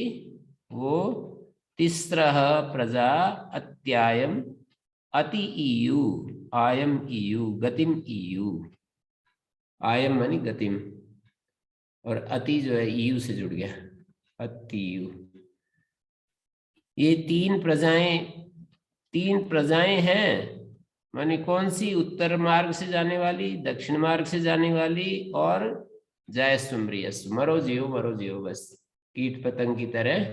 वो तीसरा प्रजा अत्यायम अति ईयु, आयम ईयु गतिम ईयु। आयम मानी गतिम और अति जो है ईयु से जुड़ गया, अतियु। ये तीन प्रजाएं हैं। मानी कौन सी? उत्तर मार्ग से जाने वाली, दक्षिण मार्ग से जाने वाली और जायस सुम्रियस। मरो जियो बस, कीट पतंग की तरह।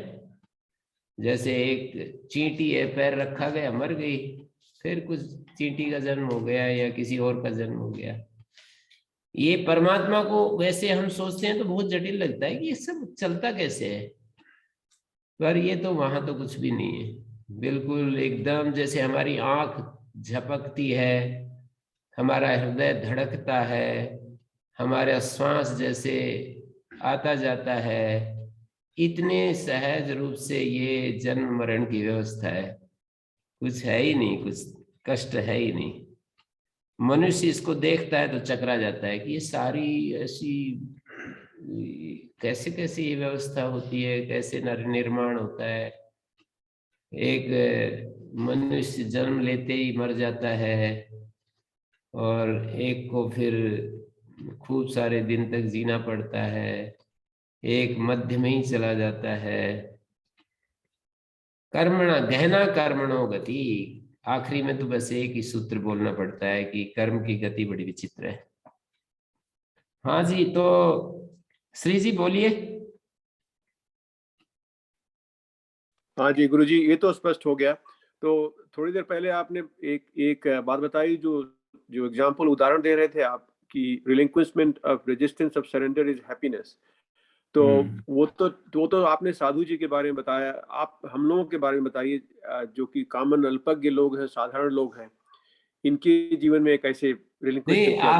जैसे एक चींटी है, पैर रखा गया मर गई, फिर कुछ चींटी का जन्म हो गया या किसी और का जन्म हो गया। ये परमात्मा को वैसे हम सोचते हैं तो बहुत जटिल लगता है कि ये सब चलता कैसे है, पर ये तो वहां तो कुछ भी नहीं है। बिल्कुल एकदम जैसे हमारी आंख झपकती है, हमारा हृदय धड़कता है, हमारा श्वास जैसे आता जाता है, इतने सहज रूप से ये जन्म मरण की व्यवस्था है। कुछ है ही नहीं, कुछ कष्ट है ही नहीं। मनुष्य इसको देखता है तो चकरा जाता है कि ये सारी ऐसी कैसे कैसे ये व्यवस्था होती है, कैसे निर्माण होता है। एक मनुष्य जन्म लेते ही मर जाता है और एक को फिर खूब सारे दिन तक जीना पड़ता है, एक मध्य में ही चला जाता है। कर्मणा गहना कर्मणो गति, आखिरी में तो बस एक ही सूत्र बोलना पड़ता है कि कर्म की गति बड़ी विचित्र है। हाँ जी, तो श्री जी बोलिए। हाँ जी गुरुजी, ये तो स्पष्ट हो गया। तो थोड़ी देर पहले आपने एक बात बताई, जो जो एग्जाम्पल उदाहरण दे रहे थे आप, कि relinquishment of resistance of surrender is happiness. तो वो तो आपने साधु जी के बारे में बताया। आप हम लोगों के बारे में बताइए, जो कि कॉमन अल्पज्ञ लोग हैं, साधारण लोग हैं, इनके जीवन में कैसे रिलिंक्विशमेंट नहीं, किया।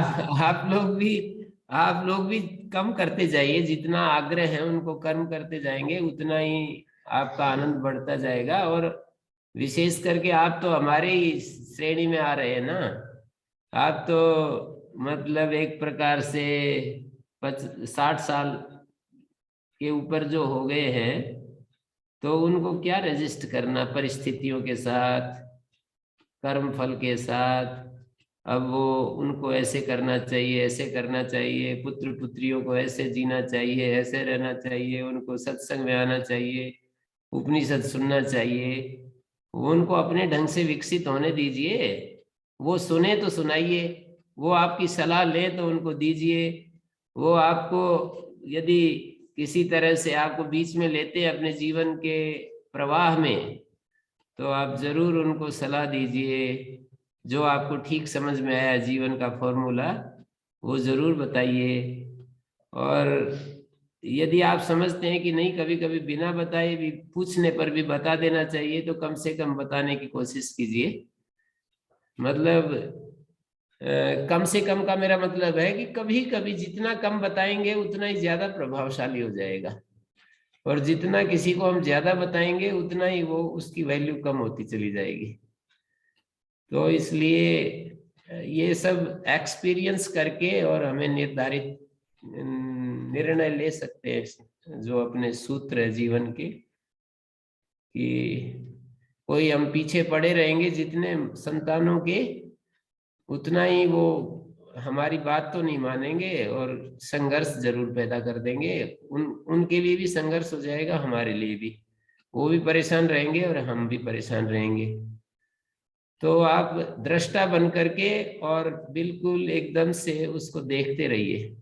आप लोग भी कम करते जाइए, जितना आग्रह है उनको कर्म करते जाएंगे उतना ही आपका आनंद बढ़ता जाएगा। और विशेष करके आप तो हमारे ही श्रेणी में आ रहे हैं ना। आप तो मतलब एक प्रकार से 60 साल के ऊपर जो हो गए हैं, तो उनको क्या रेजिस्ट करना परिस्थितियों के साथ, कर्म फल के साथ। अब वो उनको ऐसे करना चाहिए, ऐसे करना चाहिए, पुत्र पुत्रियों को ऐसे जीना चाहिए, ऐसे रहना चाहिए, उनको सत्संग में आना चाहिए, उपनिषद सुनना चाहिए। वो उनको अपने ढंग से विकसित होने दीजिए। वो सुने तो सुनाइए, वो आपकी सलाह ले तो उनको दीजिए। वो आपको यदि किसी तरह से आपको बीच में लेते हैं अपने जीवन के प्रवाह में, तो आप जरूर उनको सलाह दीजिए। जो आपको ठीक समझ में आया जीवन का फॉर्मूला, वो जरूर बताइए। और यदि आप समझते हैं कि नहीं, कभी कभी बिना बताए भी, पूछने पर भी बता देना चाहिए, तो कम से कम बताने की कोशिश कीजिए। मतलब कम से कम का मेरा मतलब है कि कभी कभी जितना कम बताएंगे उतना ही ज्यादा प्रभावशाली हो जाएगा, और जितना किसी को हम ज्यादा बताएंगे उतना ही वो उसकी वैल्यू कम होती चली जाएगी। तो इसलिए ये सब एक्सपीरियंस करके और हमें निर्धारित निर्णय ले सकते हैं, जो अपने सूत्र है जीवन के, कि कोई हम पीछे पड़े रहेंगे जितने संतानों के, उतना ही वो हमारी बात तो नहीं मानेंगे और संघर्ष जरूर पैदा कर देंगे। उनके लिए भी संघर्ष हो जाएगा, हमारे लिए भी। वो भी परेशान रहेंगे और हम भी परेशान रहेंगे। तो आप दृष्टा बन करके और बिल्कुल एकदम से उसको देखते रहिए।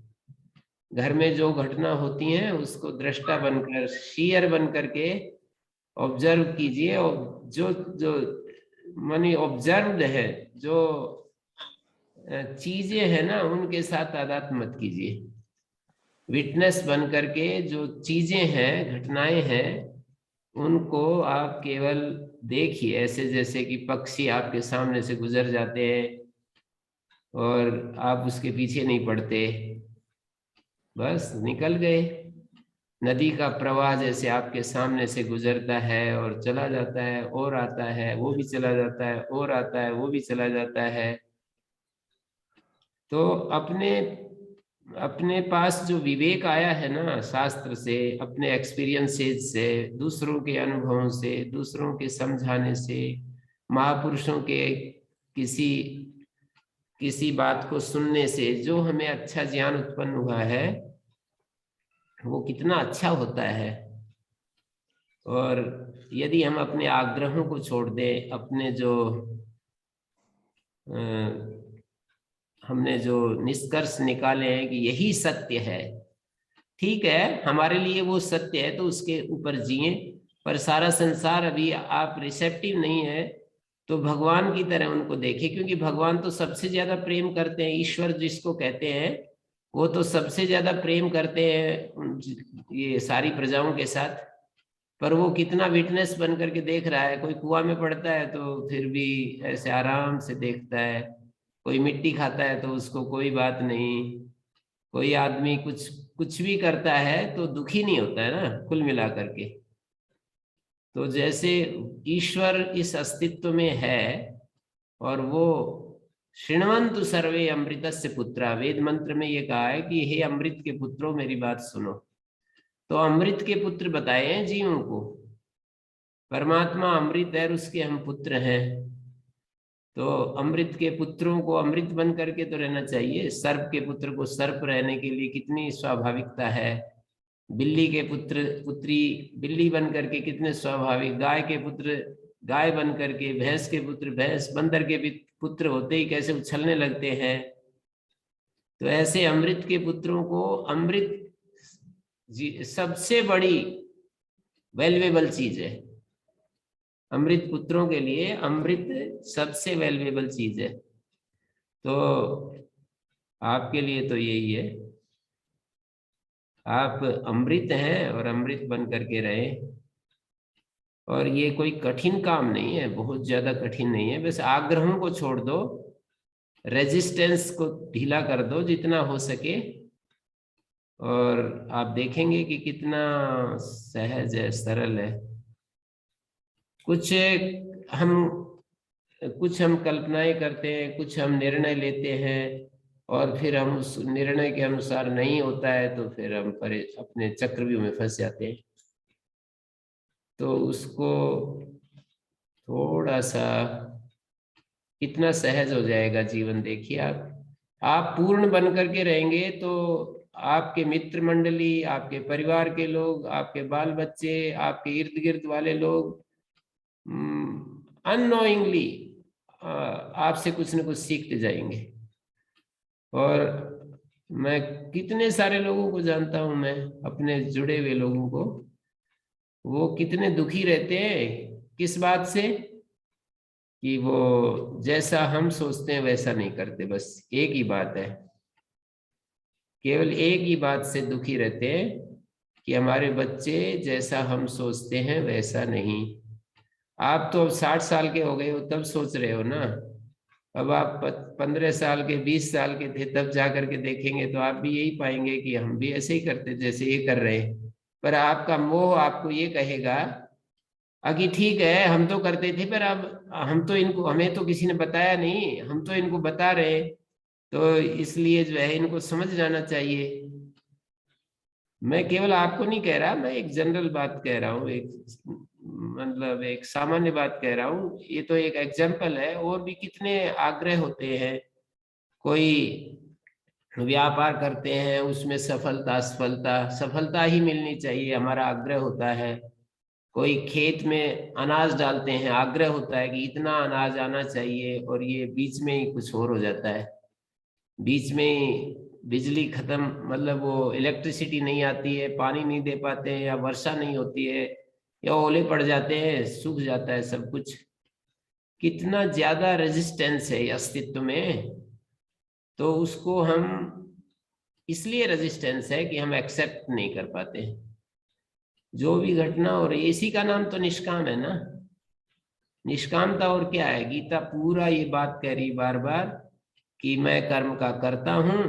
घर में जो घटना होती हैं उसको दृष्टा बनकर, शीयर बन करके ऑब्जर्व कीजिए। और जो जो मानी ऑब्जर्व्ड है, जो चीजें हैं ना, उनके साथ तादाद मत कीजिए। विटनेस बन करके जो चीजें हैं, घटनाएं हैं, उनको आप केवल देखिए, ऐसे जैसे कि पक्षी आपके सामने से गुजर जाते हैं और आप उसके पीछे नहीं पड़ते, बस निकल गए। नदी का प्रवाह जैसे आपके सामने से गुजरता है और चला जाता है, और आता है, वो भी चला जाता है, और आता है, वो भी चला जाता है। तो अपने अपने पास जो विवेक आया है ना शास्त्र से, अपने एक्सपीरियंसेस से, दूसरों के अनुभवों से, दूसरों के समझाने से, महापुरुषों के किसी किसी बात को सुनने से जो हमें अच्छा ज्ञान उत्पन्न हुआ है, वो कितना अच्छा होता है। और यदि हम अपने आग्रहों को छोड़ दें, अपने जो हमने जो निष्कर्ष निकाले हैं कि यही सत्य है, ठीक है, हमारे लिए वो सत्य है, तो उसके ऊपर जिए। पर सारा संसार अभी आप रिसेप्टिव नहीं है, तो भगवान की तरह उनको देखें, क्योंकि भगवान तो सबसे ज्यादा प्रेम करते हैं। ईश्वर जिसको कहते हैं, वो तो सबसे ज्यादा प्रेम करते हैं ये सारी प्रजाओं के साथ। पर वो कितना विटनेस बन करके देख रहा है। कोई कुआं में पड़ता है तो फिर भी ऐसे आराम से देखता है, कोई मिट्टी खाता है तो उसको कोई बात नहीं, कोई आदमी कुछ कुछ भी करता है तो दुखी नहीं होता है ना, कुल मिला करके। तो जैसे ईश्वर इस अस्तित्व में है और वो शृण्वन्तु सर्वे अमृतस्य पुत्रा, वेद मंत्र में ये कहा है कि हे अमृत के पुत्रों मेरी बात सुनो। तो अमृत के पुत्र बताए हैं जीवों को, परमात्मा अमृत है और उसके हम पुत्र हैं। तो अमृत के पुत्रों को अमृत बन करके तो रहना चाहिए। सर्प के पुत्र को सर्प रहने के लिए कितनी स्वाभाविकता है, बिल्ली के पुत्र पुत्री बिल्ली बन करके कितने स्वाभाविक, गाय के पुत्र गाय बन करके, भैंस के पुत्र भैंस, बंदर के पुत्र होते ही कैसे उछलने लगते हैं। तो ऐसे अमृत के पुत्रों को अमृत सबसे बड़ी वैल्यूएबल चीज है। अमृत पुत्रों के लिए अमृत सबसे वैल्यूएबल चीज है। तो आपके लिए तो यही है, आप अमृत हैं और अमृत बन करके रहे। और ये कोई कठिन काम नहीं है, बहुत ज्यादा कठिन नहीं है। बस आग्रहों को छोड़ दो, रेजिस्टेंस को ढीला कर दो जितना हो सके, और आप देखेंगे कि कितना सहज है, सरल है। कुछ हम कल्पनाएं करते हैं, कुछ हम निर्णय लेते हैं, और फिर हम उस निर्णय के अनुसार नहीं होता है तो फिर हम अपने चक्रव्यूह में फंस जाते हैं। तो उसको थोड़ा सा कितना सहज हो जाएगा जीवन, देखिए आप पूर्ण बन करके रहेंगे तो आपके मित्र मंडली, आपके परिवार के लोग, आपके बाल बच्चे, आपके इर्द गिर्द वाले लोग अननोइंगली आपसे कुछ न कुछ सीखते जाएंगे। और मैं कितने सारे लोगों को जानता हूं, मैं अपने जुड़े हुए लोगों को, वो कितने दुखी रहते हैं किस बात से, कि वो जैसा हम सोचते हैं वैसा नहीं करते। बस एक ही बात है, केवल एक ही बात से दुखी रहते हैं कि हमारे बच्चे जैसा हम सोचते हैं वैसा नहीं। आप तो अब 60 साल के हो गए हो तब सोच रहे हो ना, अब आप 15 साल के 20 साल के थे तब जा करके देखेंगे तो आप भी यही पाएंगे कि हम भी ऐसे ही करते जैसे ये कर रहे हैं। पर आपका मोह आपको ये कहेगा कि ठीक है हम तो करते थे, पर अब हमें तो किसी ने बताया नहीं, हम तो इनको बता रहे, तो इसलिए जो है इनको समझ जाना चाहिए। मैं केवल आपको नहीं कह रहा, मैं एक जनरल बात कह रहा हूँ, मतलब एक सामान्य बात कह रहा हूँ। ये तो एक एग्जाम्पल है, और भी कितने आग्रह होते हैं। कोई व्यापार करते हैं, उसमें सफलता ही मिलनी चाहिए, हमारा आग्रह होता है। कोई खेत में अनाज डालते हैं, आग्रह होता है कि इतना अनाज आना चाहिए, और ये बीच में ही कुछ और हो जाता है। बीच में ही बिजली खत्म, मतलब वो इलेक्ट्रिसिटी नहीं आती है, पानी नहीं दे पाते हैं, या वर्षा नहीं होती है, या ओले पड़ जाते हैं, सूख जाता है सब कुछ। कितना ज्यादा रेजिस्टेंस है अस्तित्व में। तो उसको हम इसलिए रेजिस्टेंस है कि हम एक्सेप्ट नहीं कर पाते जो भी घटना हो रही है। इसी का नाम तो निष्काम है ना। निष्कामता और क्या है, गीता पूरा ये बात कह रही बार बार कि मैं कर्म का करता हूं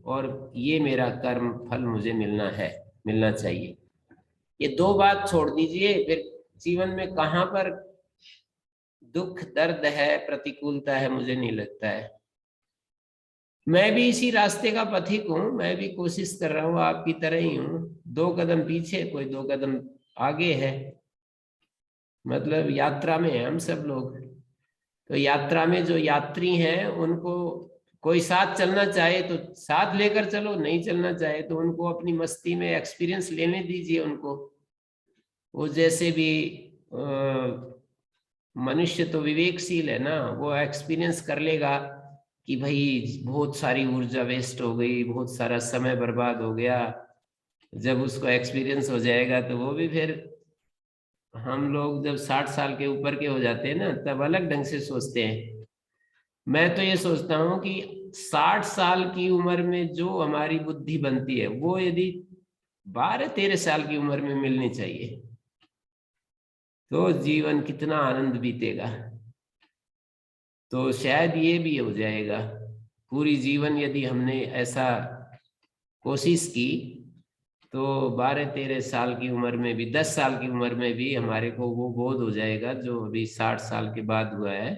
और ये मेरा कर्म फल मुझे मिलना चाहिए। ये दो बात छोड़ दीजिए, फिर जीवन में कहां पर दुख दर्द है, प्रतिकूलता है, मुझे नहीं लगता है। मैं भी इसी रास्ते का पथिक हूँ, मैं भी कोशिश कर रहा हूँ, आपकी तरह ही हूँ। 2 कदम पीछे, कोई 2 कदम आगे है, मतलब यात्रा में है हम सब लोग। तो यात्रा में जो यात्री हैं उनको कोई साथ चलना चाहे तो साथ लेकर चलो, नहीं चलना चाहे तो उनको अपनी मस्ती में एक्सपीरियंस लेने दीजिए उनको। वो जैसे भी मनुष्य तो विवेकशील है ना, वो एक्सपीरियंस कर लेगा कि भाई बहुत सारी ऊर्जा वेस्ट हो गई, बहुत सारा समय बर्बाद हो गया। जब उसको एक्सपीरियंस हो जाएगा तो वो भी फिर, हम लोग जब 60 साल के ऊपर के हो जाते हैं ना तब अलग ढंग से सोचते हैं। मैं तो ये सोचता हूँ कि 60 साल की उम्र में जो हमारी बुद्धि बनती है वो यदि 12-13 साल की उम्र में मिलनी चाहिए तो जीवन कितना आनंद बीतेगा। तो शायद ये भी हो जाएगा। पूरी जीवन यदि हमने ऐसा कोशिश की तो 12-13 साल की उम्र में भी, 10 साल की उम्र में भी हमारे को वो बोध हो जाएगा जो अभी 60 साल के बाद हुआ है।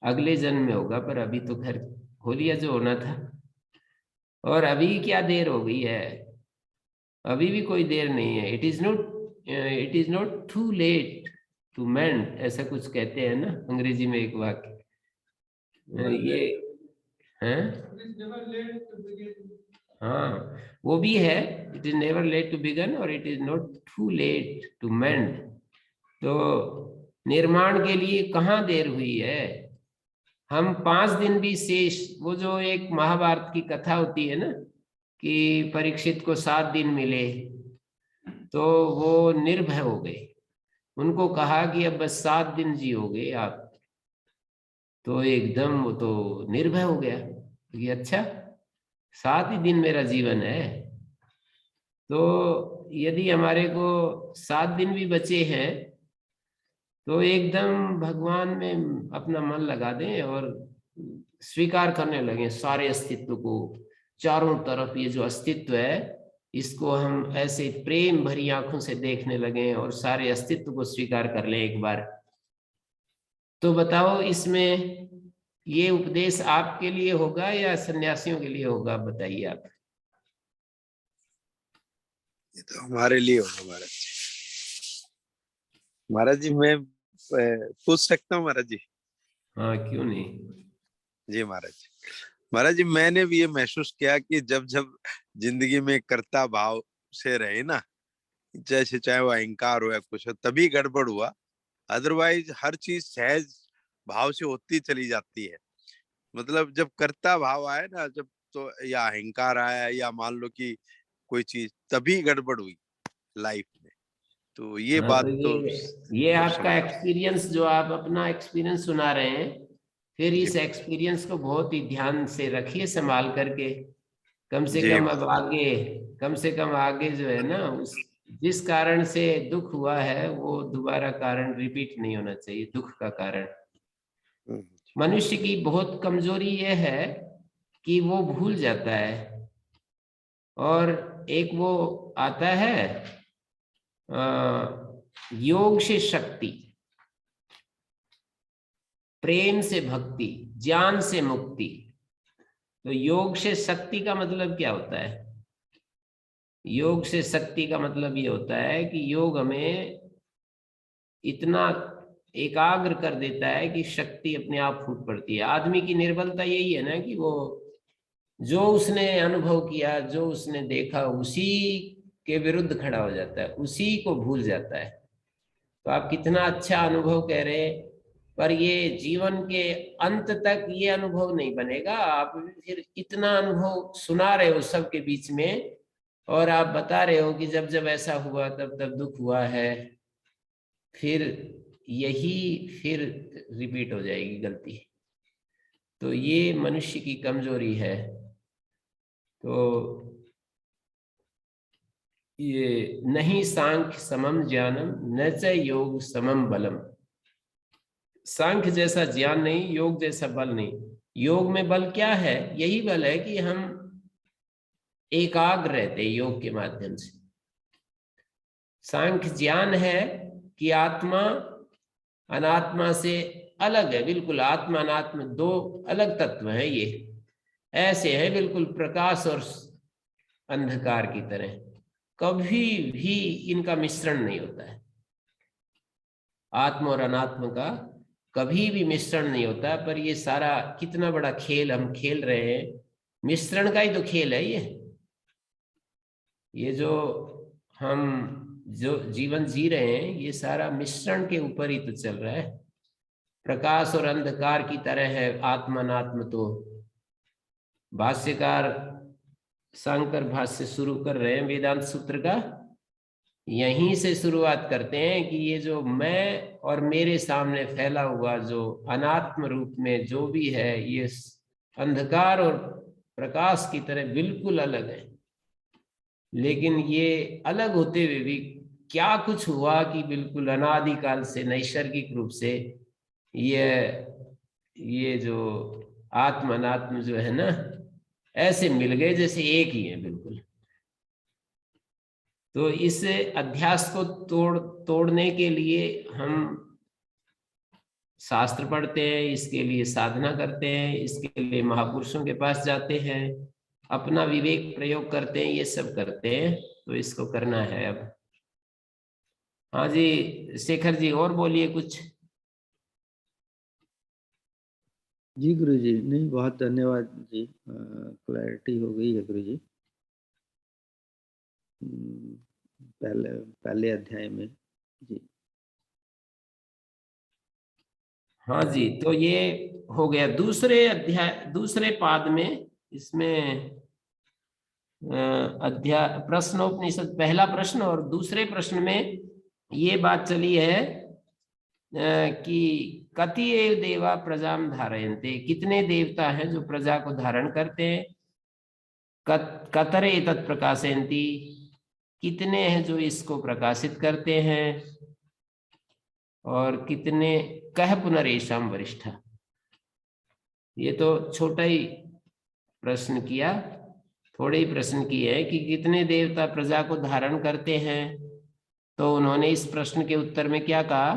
अगले जन्म में होगा, पर अभी तो खैर हो लिया जो होना था। और अभी क्या देर हो गई है, अभी भी कोई देर नहीं है। It is not too late to mend, ऐसा कुछ कहते हैं ना अंग्रेजी में एक वाक्य, ये है। It is never late to begin. हाँ, वो भी है, it is never late to begin और it is not too late to mend. तो निर्माण के लिए कहाँ देर हुई है। हम 5 दिन भी शेष, वो जो एक महाभारत की कथा होती है ना कि परीक्षित को 7 दिन मिले, तो वो निर्भय हो गए। उनको कहा कि अब बस 7 दिन जियोगे आप, तो एकदम वो तो निर्भय हो गया कि अच्छा 7 ही दिन मेरा जीवन है। तो यदि हमारे को 7 दिन भी बचे हैं तो एकदम भगवान में अपना मन लगा दें और स्वीकार करने लगे सारे अस्तित्व को। चारों तरफ ये जो अस्तित्व है इसको हम ऐसे प्रेम भरी आंखों से देखने लगे और सारे अस्तित्व को स्वीकार कर लें एक बार। तो बताओ इसमें ये उपदेश आपके लिए होगा या सन्यासियों के लिए होगा, बताइए आप। ये तो हमारे लिए होगा महाराज जी। महाराज जी मैं पूछ सकता हूँ महाराज जी? हाँ क्यों नहीं। जी महाराज जी। महाराज जी मैंने भी ये महसूस किया कि जब जब जिंदगी में कर्ता भाव से रहे ना, जैसे चाहे वो अहंकार हो या कुछ हो, तभी गड़बड़ हुआ। अदरवाइज हर चीज सहज भाव से होती चली जाती है। मतलब जब कर्ता भाव आए ना, जब तो या अहंकार आया या मान लो कि कोई चीज, तभी गड़बड़ हुई लाइफ में। तो ये हाँ, बात तो ये तो आपका समझ एक्सपीरियंस, जो आप अपना एक्सपीरियंस सुना रहे हैं, फिर जी इस एक्सपीरियंस को बहुत ही ध्यान से रखिए संभाल करके। कम से जी कम अब आगे, कम से कम आगे जो है ना, उस जिस कारण से दुख हुआ है वो दोबारा कारण रिपीट नहीं होना चाहिए, दुख का कारण। हम्म, मनुष्य की बहुत कमजोरी ये है कि वो भूल जाता है। और एक वो आता है योग से शक्ति, प्रेम से भक्ति, ज्ञान से मुक्ति। तो योग से शक्ति का मतलब क्या होता है। योग से शक्ति का मतलब ये होता है कि योग हमें इतना एकाग्र कर देता है कि शक्ति अपने आप फूट पड़ती है। आदमी की निर्बलता यही है ना कि वो जो उसने अनुभव किया, जो उसने देखा, उसी के विरुद्ध खड़ा हो जाता है, उसी को भूल जाता है। तो आप कितना अच्छा अनुभव कह रहे हैं, पर ये जीवन के अंत तक ये अनुभव नहीं बनेगा। आप फिर इतना अनुभव सुना रहे हो सबके बीच में, और आप बता रहे हो कि जब जब ऐसा हुआ तब तब दुख हुआ है, फिर यही फिर रिपीट हो जाएगी गलती। तो ये मनुष्य की कमजोरी है। तो ये नहीं सांख्य समम ज्ञानम न च योग समम बलम। सांख्य जैसा ज्ञान नहीं, योग जैसा बल नहीं। योग में बल क्या है, यही बल है कि हम एकाग्र रहते योग के माध्यम से। सांख्य ज्ञान है कि आत्मा अनात्मा से अलग है, बिल्कुल आत्मा अनात्मा दो अलग तत्व हैं। ये ऐसे है बिल्कुल प्रकाश और अंधकार की तरह, कभी भी इनका मिश्रण नहीं होता है। आत्मा और अनात्मा का कभी भी मिश्रण नहीं होता। पर ये सारा कितना बड़ा खेल हम खेल रहे हैं, मिश्रण का ही तो खेल है ये जो हम जो जीवन जी रहे हैं, ये सारा मिश्रण के ऊपर ही तो चल रहा है। प्रकाश और अंधकार की तरह है आत्मा अनात्मा। तो भाष्यकार शंकर भाष्य शुरू कर रहे हैं वेदांत सूत्र का, यहीं से शुरुआत करते हैं कि ये जो मैं और मेरे सामने फैला हुआ जो अनात्म रूप में जो भी है, ये अंधकार और प्रकाश की तरह बिल्कुल अलग है। लेकिन ये अलग होते हुए भी क्या कुछ हुआ कि बिल्कुल अनादिकाल से नैसर्गिक रूप से ये जो आत्म अनात्म जो है ना, ऐसे मिल गए जैसे एक ही है बिल्कुल। तो इस अध्यास को तोड़ने के लिए हम शास्त्र पढ़ते हैं, इसके लिए साधना करते हैं, इसके लिए महापुरुषों के पास जाते हैं, अपना विवेक प्रयोग करते हैं, ये सब करते हैं। तो इसको करना है अब। हाँ जी शेखर जी, और बोलिए कुछ। जी गुरु जी, नहीं बहुत धन्यवाद जी, क्लैरिटी हो गई है गुरु जी। पहले अध्याय में जी। हाँ जी, तो ये हो गया दूसरे अध्याय, दूसरे पाद में। इसमें अध्याय प्रश्नोपनिषद पहला प्रश्न और दूसरे प्रश्न में ये बात चली है कि कति एव देवा प्रजाम धारयन्ते, कितने देवता हैं जो प्रजा को धारण करते हैं। कतरे तत् प्रकाशयन्ति, कितने हैं जो इसको प्रकाशित करते हैं। और कितने कह पुनरेशम वरिष्ठ। ये तो छोटा ही प्रश्न किया, थोड़े ही प्रश्न किए हैं कि कितने देवता प्रजा को धारण करते हैं। तो उन्होंने इस प्रश्न के उत्तर में क्या कहा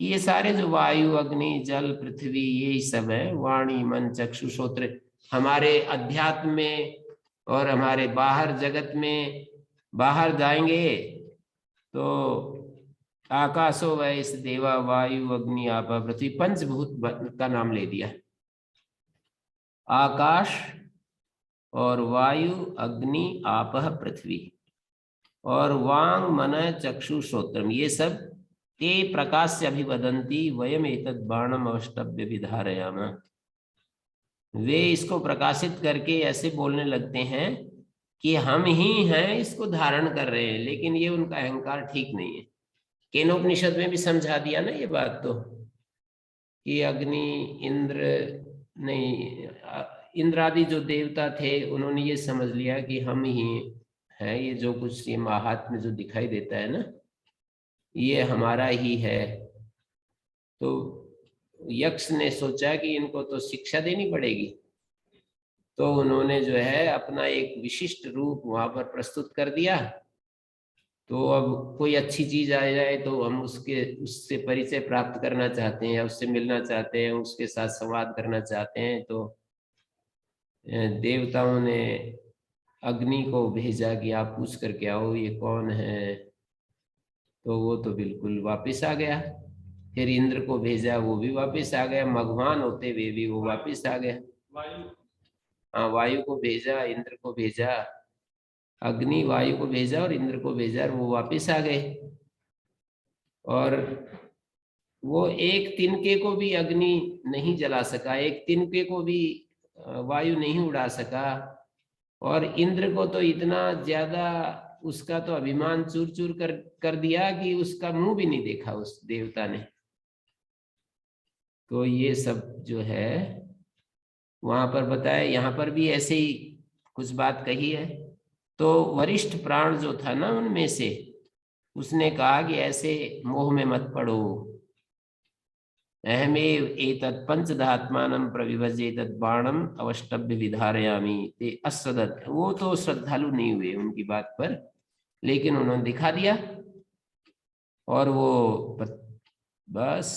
कि ये सारे जो वायु, अग्नि, जल, पृथ्वी, ये सब है, वाणी, मन, चक्षु, श्रोत्र, हमारे अध्यात्म में और हमारे बाहर जगत में, बाहर जाएंगे तो आकाशो वैस देवा वायु अग्नि आपा पृथ्वी, पंचभूत का नाम ले दिया। आकाश और वायु अग्नि आपह पृथ्वी और वांग मन चक्षु श्रोत्रम, ये सब ते प्रकाश से अभिवदंती वयम एतद् बाणम अवष्टभ्य विधारयाम। वे इसको प्रकाशित करके ऐसे बोलने लगते हैं कि हम ही हैं इसको धारण कर रहे हैं, लेकिन ये उनका अहंकार ठीक नहीं है। केनोपनिषद में भी समझा दिया ना ये बात, तो कि अग्नि, इंद्र नहीं, इंद्र आदि जो देवता थे उन्होंने ये समझ लिया कि हम ही हैं, ये जो कुछ ये महात्म्य जो दिखाई देता है ना, ये हमारा ही है। तो यक्ष ने सोचा कि इनको तो शिक्षा देनी पड़ेगी, तो उन्होंने जो है अपना एक विशिष्ट रूप वहां पर प्रस्तुत कर दिया। तो अब कोई अच्छी चीज आ जाए तो हम उससे परिचय प्राप्त करना चाहते हैं, या उससे मिलना चाहते हैं, उसके साथ संवाद करना चाहते हैं। तो देवताओं ने अग्नि को भेजा कि आप पूछ करके आओ ये कौन है। तो वो तो बिल्कुल वापस आ गया। फिर इंद्र को भेजा, वो भी वापस आ गया, भगवान होते हुए भी वो वापस आ गया। हाँ, वायु को भेजा, इंद्र को भेजा, अग्नि वायु को भेजा और इंद्र को भेजा, और वो वापस आ गए। और वो एक तिनके को भी अग्नि नहीं जला सका, एक तिनके को भी वायु नहीं उड़ा सका। और इंद्र को तो इतना ज्यादा उसका तो अभिमान चूर चूर कर दिया कि उसका मुंह भी नहीं देखा उस देवता ने। तो ये सब जो है वहां पर बताया, यहाँ पर भी ऐसे ही कुछ बात कही है। तो वरिष्ठ प्राण जो था ना उनमें से, उसने कहा कि ऐसे मोह में मत पड़ो। अहमेव एतत् पंचधात्मानं प्रविभजेतत् बाणम अवष्टभ्य विधारयामि ते असदत्। वो तो श्रद्धालु नहीं हुए उनकी बात पर, लेकिन उन्होंने दिखा दिया और वो बस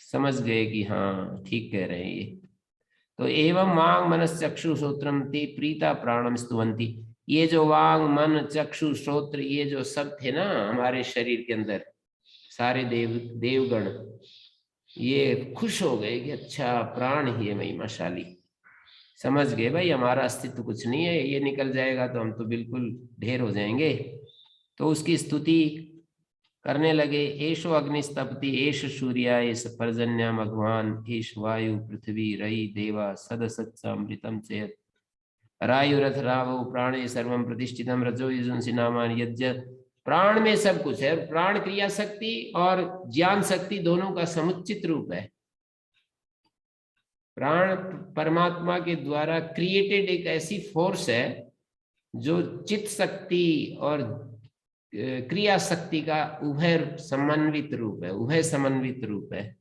समझ गए कि हाँ ठीक कह रहे हैं ये। तो एवं वांग मनस चक्षु श्रोत्रम ते प्रीता प्राणम स्तुवंती। ये जो वांग मन चक्षु श्रोत्र ये जो सब थे ना हमारे शरीर के अंदर, सारे देवगण ये खुश हो गए कि अच्छा प्राण ही है महिमाशाली। समझ गए भाई हमारा अस्तित्व कुछ नहीं है, ये निकल जाएगा तो हम तो बिल्कुल ढेर हो जाएंगे। तो उसकी स्तुति करने लगे। एषो अग्निस्तपति, एष सूर्या, एष पर्जन्या भगवान, एष वायु पृथ्वी रई देवा सदसत्सामृतम चेत रायुरथ रावो प्राणे सर्वम प्रतिष्ठितम रजो युजुंसि नामानि यज्ञ। प्राण में सब कुछ है, प्राण क्रिया शक्ति और ज्ञान शक्ति दोनों का समुचित रूप है। प्राण परमात्मा के द्वारा क्रिएटेड एक ऐसी फोर्स है जो चित्त शक्ति और क्रिया शक्ति का उभय समन्वित रूप है, उभय समन्वित रूप है।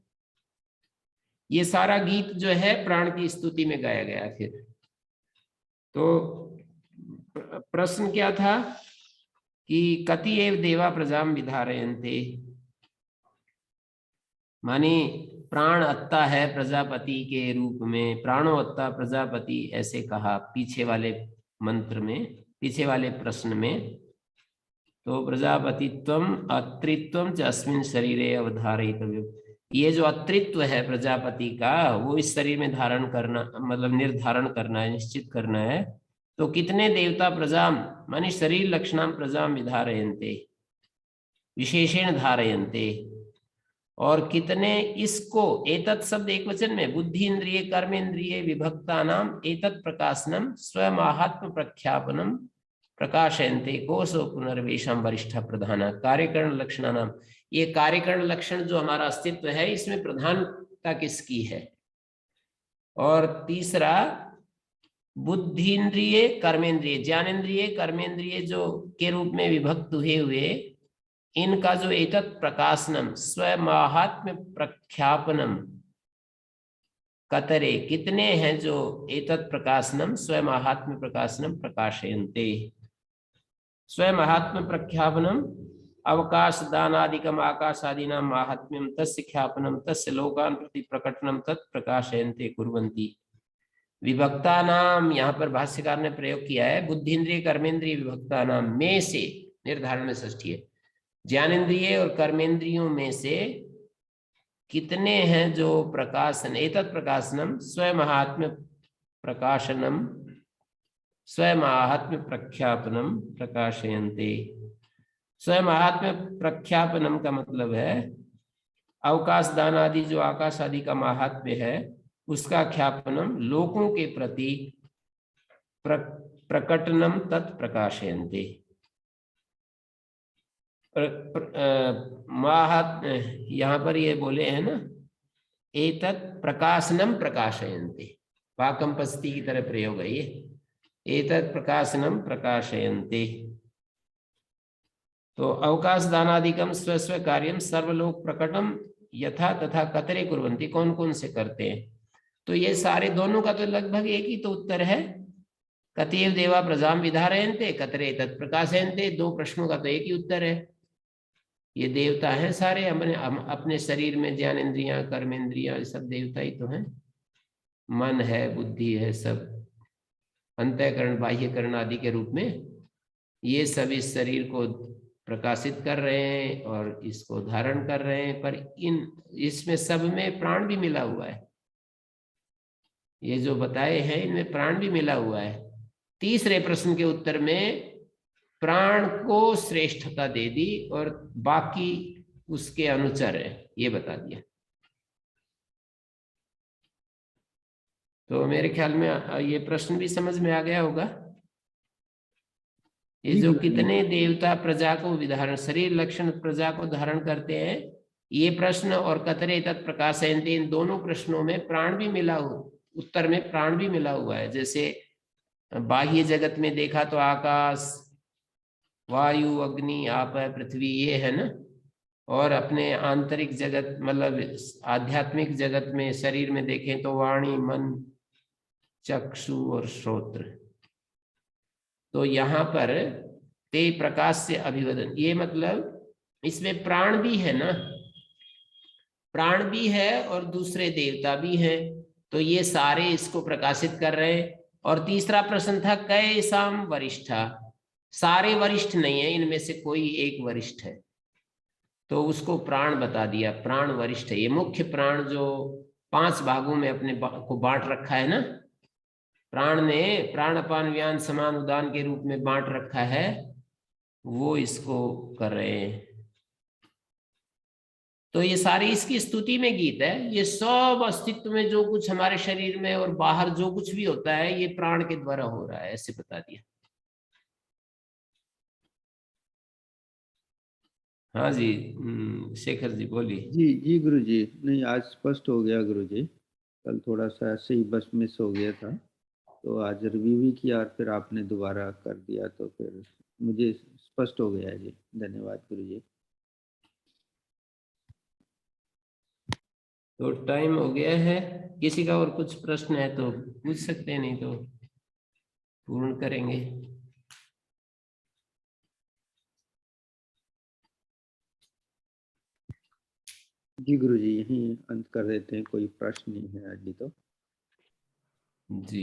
ये सारा गीत जो है प्राण की स्तुति में गाया गया। फिर तो प्रश्न क्या था कि कति एव देवा प्रजाम विधारयन्ते। मानी प्राण अत्ता है प्रजापति के रूप में, प्राणो अत्ता प्रजापति ऐसे कहा पीछे वाले मंत्र में, पीछे वाले प्रश्न में। तो प्रजापतित्वम अत्रित्वम च अस्मिन् शरीरे अवधारयितव्यम्, ये जो अत्रित्व है प्रजापति का वो इस शरीर में धारण करना, मतलब निर्धारण करना है, निश्चित करना है। तो कितने देवता प्रजाम मानी शरीर लक्षणाम प्रजाम विधारयन्ते, विशेषण धारयन्ते, और कितने इसको, एतत् शब्द एक वचन में, बुद्धि इंद्रिय कर्मेंद्रिय विभक्तानाम एतत् प्रकाशनम स्वमाहात्म प्रख्यापनम प्रकाशयन्ते कोशो पुनर्वेशम वरिष्ठ प्रधान कार्यकरण लक्षणानाम। ये कार्यकरण लक्षण जो हमारा अस्तित्व है इसमें प्रधानता किसकी है। और तीसरा बुद्धि इंद्रिय कर्मेंद्रिय, ज्ञानेन्द्रिय कर्मेंद्रिय जो के रूप में विभक्त हुए इनका जो एतत् प्रकाशनम स्वमाहात्म्य प्रख्यापनम कतरे, कितने हैं जो एतत् प्रकाशनम स्वमाहात्म्य प्रकाशनम प्रकाशयन्ते। स्वमाहात्म्य प्रख्यापनम अवकाश दानादिकम आकाशादीनां माहात्म्यम तस्य ख्यापनम तस्य लोकान् प्रति प्रकटनम तत् प्रकाशयन्ते कुर्वन्ति। विभक्ता नाम यहाँ पर भाष्यकार ने प्रयोग किया है, बुद्धिन्द्रिय कर्मेंद्रिय विभक्ता नाम में से, निर्धारण में षष्ठी है, ज्ञानेन्द्रिय और कर्मेंद्रियों में से कितने हैं जो प्रकाशन, एतत् प्रकाशनम स्वमहात्म्य प्रकाशनम स्वमहात्म्य प्रख्यापनम प्रकाशयन्ते। स्वमहात्म्य प्रख्यापनम का मतलब है अवकाश दान आदि जो आकाश आदि का महात्म्य है उसका ख्यापनम लोकों के प्रति प्रकटनम तत् प्रकाशयन्ते। यहाँ पर ये बोले हैं ना, एतत् प्रकाशनम प्रकाशयन्ते, पाकंपस्ति की तरह प्रयोग है ये, एतत् प्रकाशनम प्रकाशयन्ते। तो अवकाश दानादिकम स्व स्व कार्यम सर्वलोक प्रकटम यथा तथा कतरे कुर्वन्ति, कौन कौन से करते हैं। तो ये सारे दोनों का तो लगभग एक ही तो उत्तर है, कतेव देवा प्रजाम विधारयन्ते कतरे तत् प्रकाशयन्ते, दो प्रश्नों का तो एक ही उत्तर है। ये देवता हैं सारे, अपने शरीर में ज्ञान इंद्रियां कर्मेंद्रियां सब देवता ही तो हैं, मन है बुद्धि है सब अंतःकरण बाह्यकरण आदि के रूप में ये सब इस शरीर को प्रकाशित कर रहे हैं और इसको धारण कर रहे हैं। पर इसमें सब में प्राण भी मिला हुआ है, ये जो बताए हैं इनमें प्राण भी मिला हुआ है। तीसरे प्रश्न के उत्तर में प्राण को श्रेष्ठता दे दी और बाकी उसके अनुचर है ये बता दिया। तो मेरे ख्याल में ये प्रश्न भी समझ में आ गया होगा। ये जो कितने देवता प्रजा को विधारण, शरीर लक्षण प्रजा को धारण करते हैं, ये प्रश्न और कतरे तत् प्रकाशयन्ते, इन दोनों प्रश्नों में प्राण भी मिला हुआ, उत्तर में प्राण भी मिला हुआ है। जैसे बाह्य जगत में देखा तो आकाश वायु अग्नि आप पृथ्वी ये है ना, और अपने आंतरिक जगत मतलब आध्यात्मिक जगत में शरीर में देखें तो वाणी मन चक्षु और श्रोत्र। तो यहाँ पर ते प्रकाश से अभिवदन, ये मतलब इसमें प्राण भी है ना, प्राण भी है और दूसरे देवता भी हैं, तो ये सारे इसको प्रकाशित कर रहे हैं। और तीसरा प्रश्न था कैसाम वरिष्ठा, सारे वरिष्ठ नहीं है, इनमें से कोई एक वरिष्ठ है, तो उसको प्राण बता दिया, प्राण वरिष्ठ है। ये मुख्य प्राण जो 5 भागों में अपने को बांट रखा है ना, प्राण ने प्राण अपान व्यान समान उदान के रूप में बांट रखा है, वो इसको कर रहे हैं। तो ये सारी इसकी स्तुति में गीत है। ये सब अस्तित्व में जो कुछ हमारे शरीर में और बाहर जो कुछ भी होता है ये प्राण के द्वारा हो रहा है, ऐसे बता दिया। हाँ जी शेखर जी बोलिए। जी गुरु जी, नहीं आज स्पष्ट हो गया गुरु जी, कल थोड़ा सा ऐसे ही बस मिस हो गया था, तो आज रिव्यू भी किया और फिर आपने दोबारा कर दिया तो फिर मुझे स्पष्ट हो गया जी। धन्यवाद गुरु जी। तो टाइम हो गया है, किसी का और कुछ प्रश्न है तो पूछ सकते हैं, नहीं तो पूर्ण करेंगे। जी गुरु जी, यहीं अंत कर देते हैं, कोई प्रश्न नहीं है अभी तो। जी।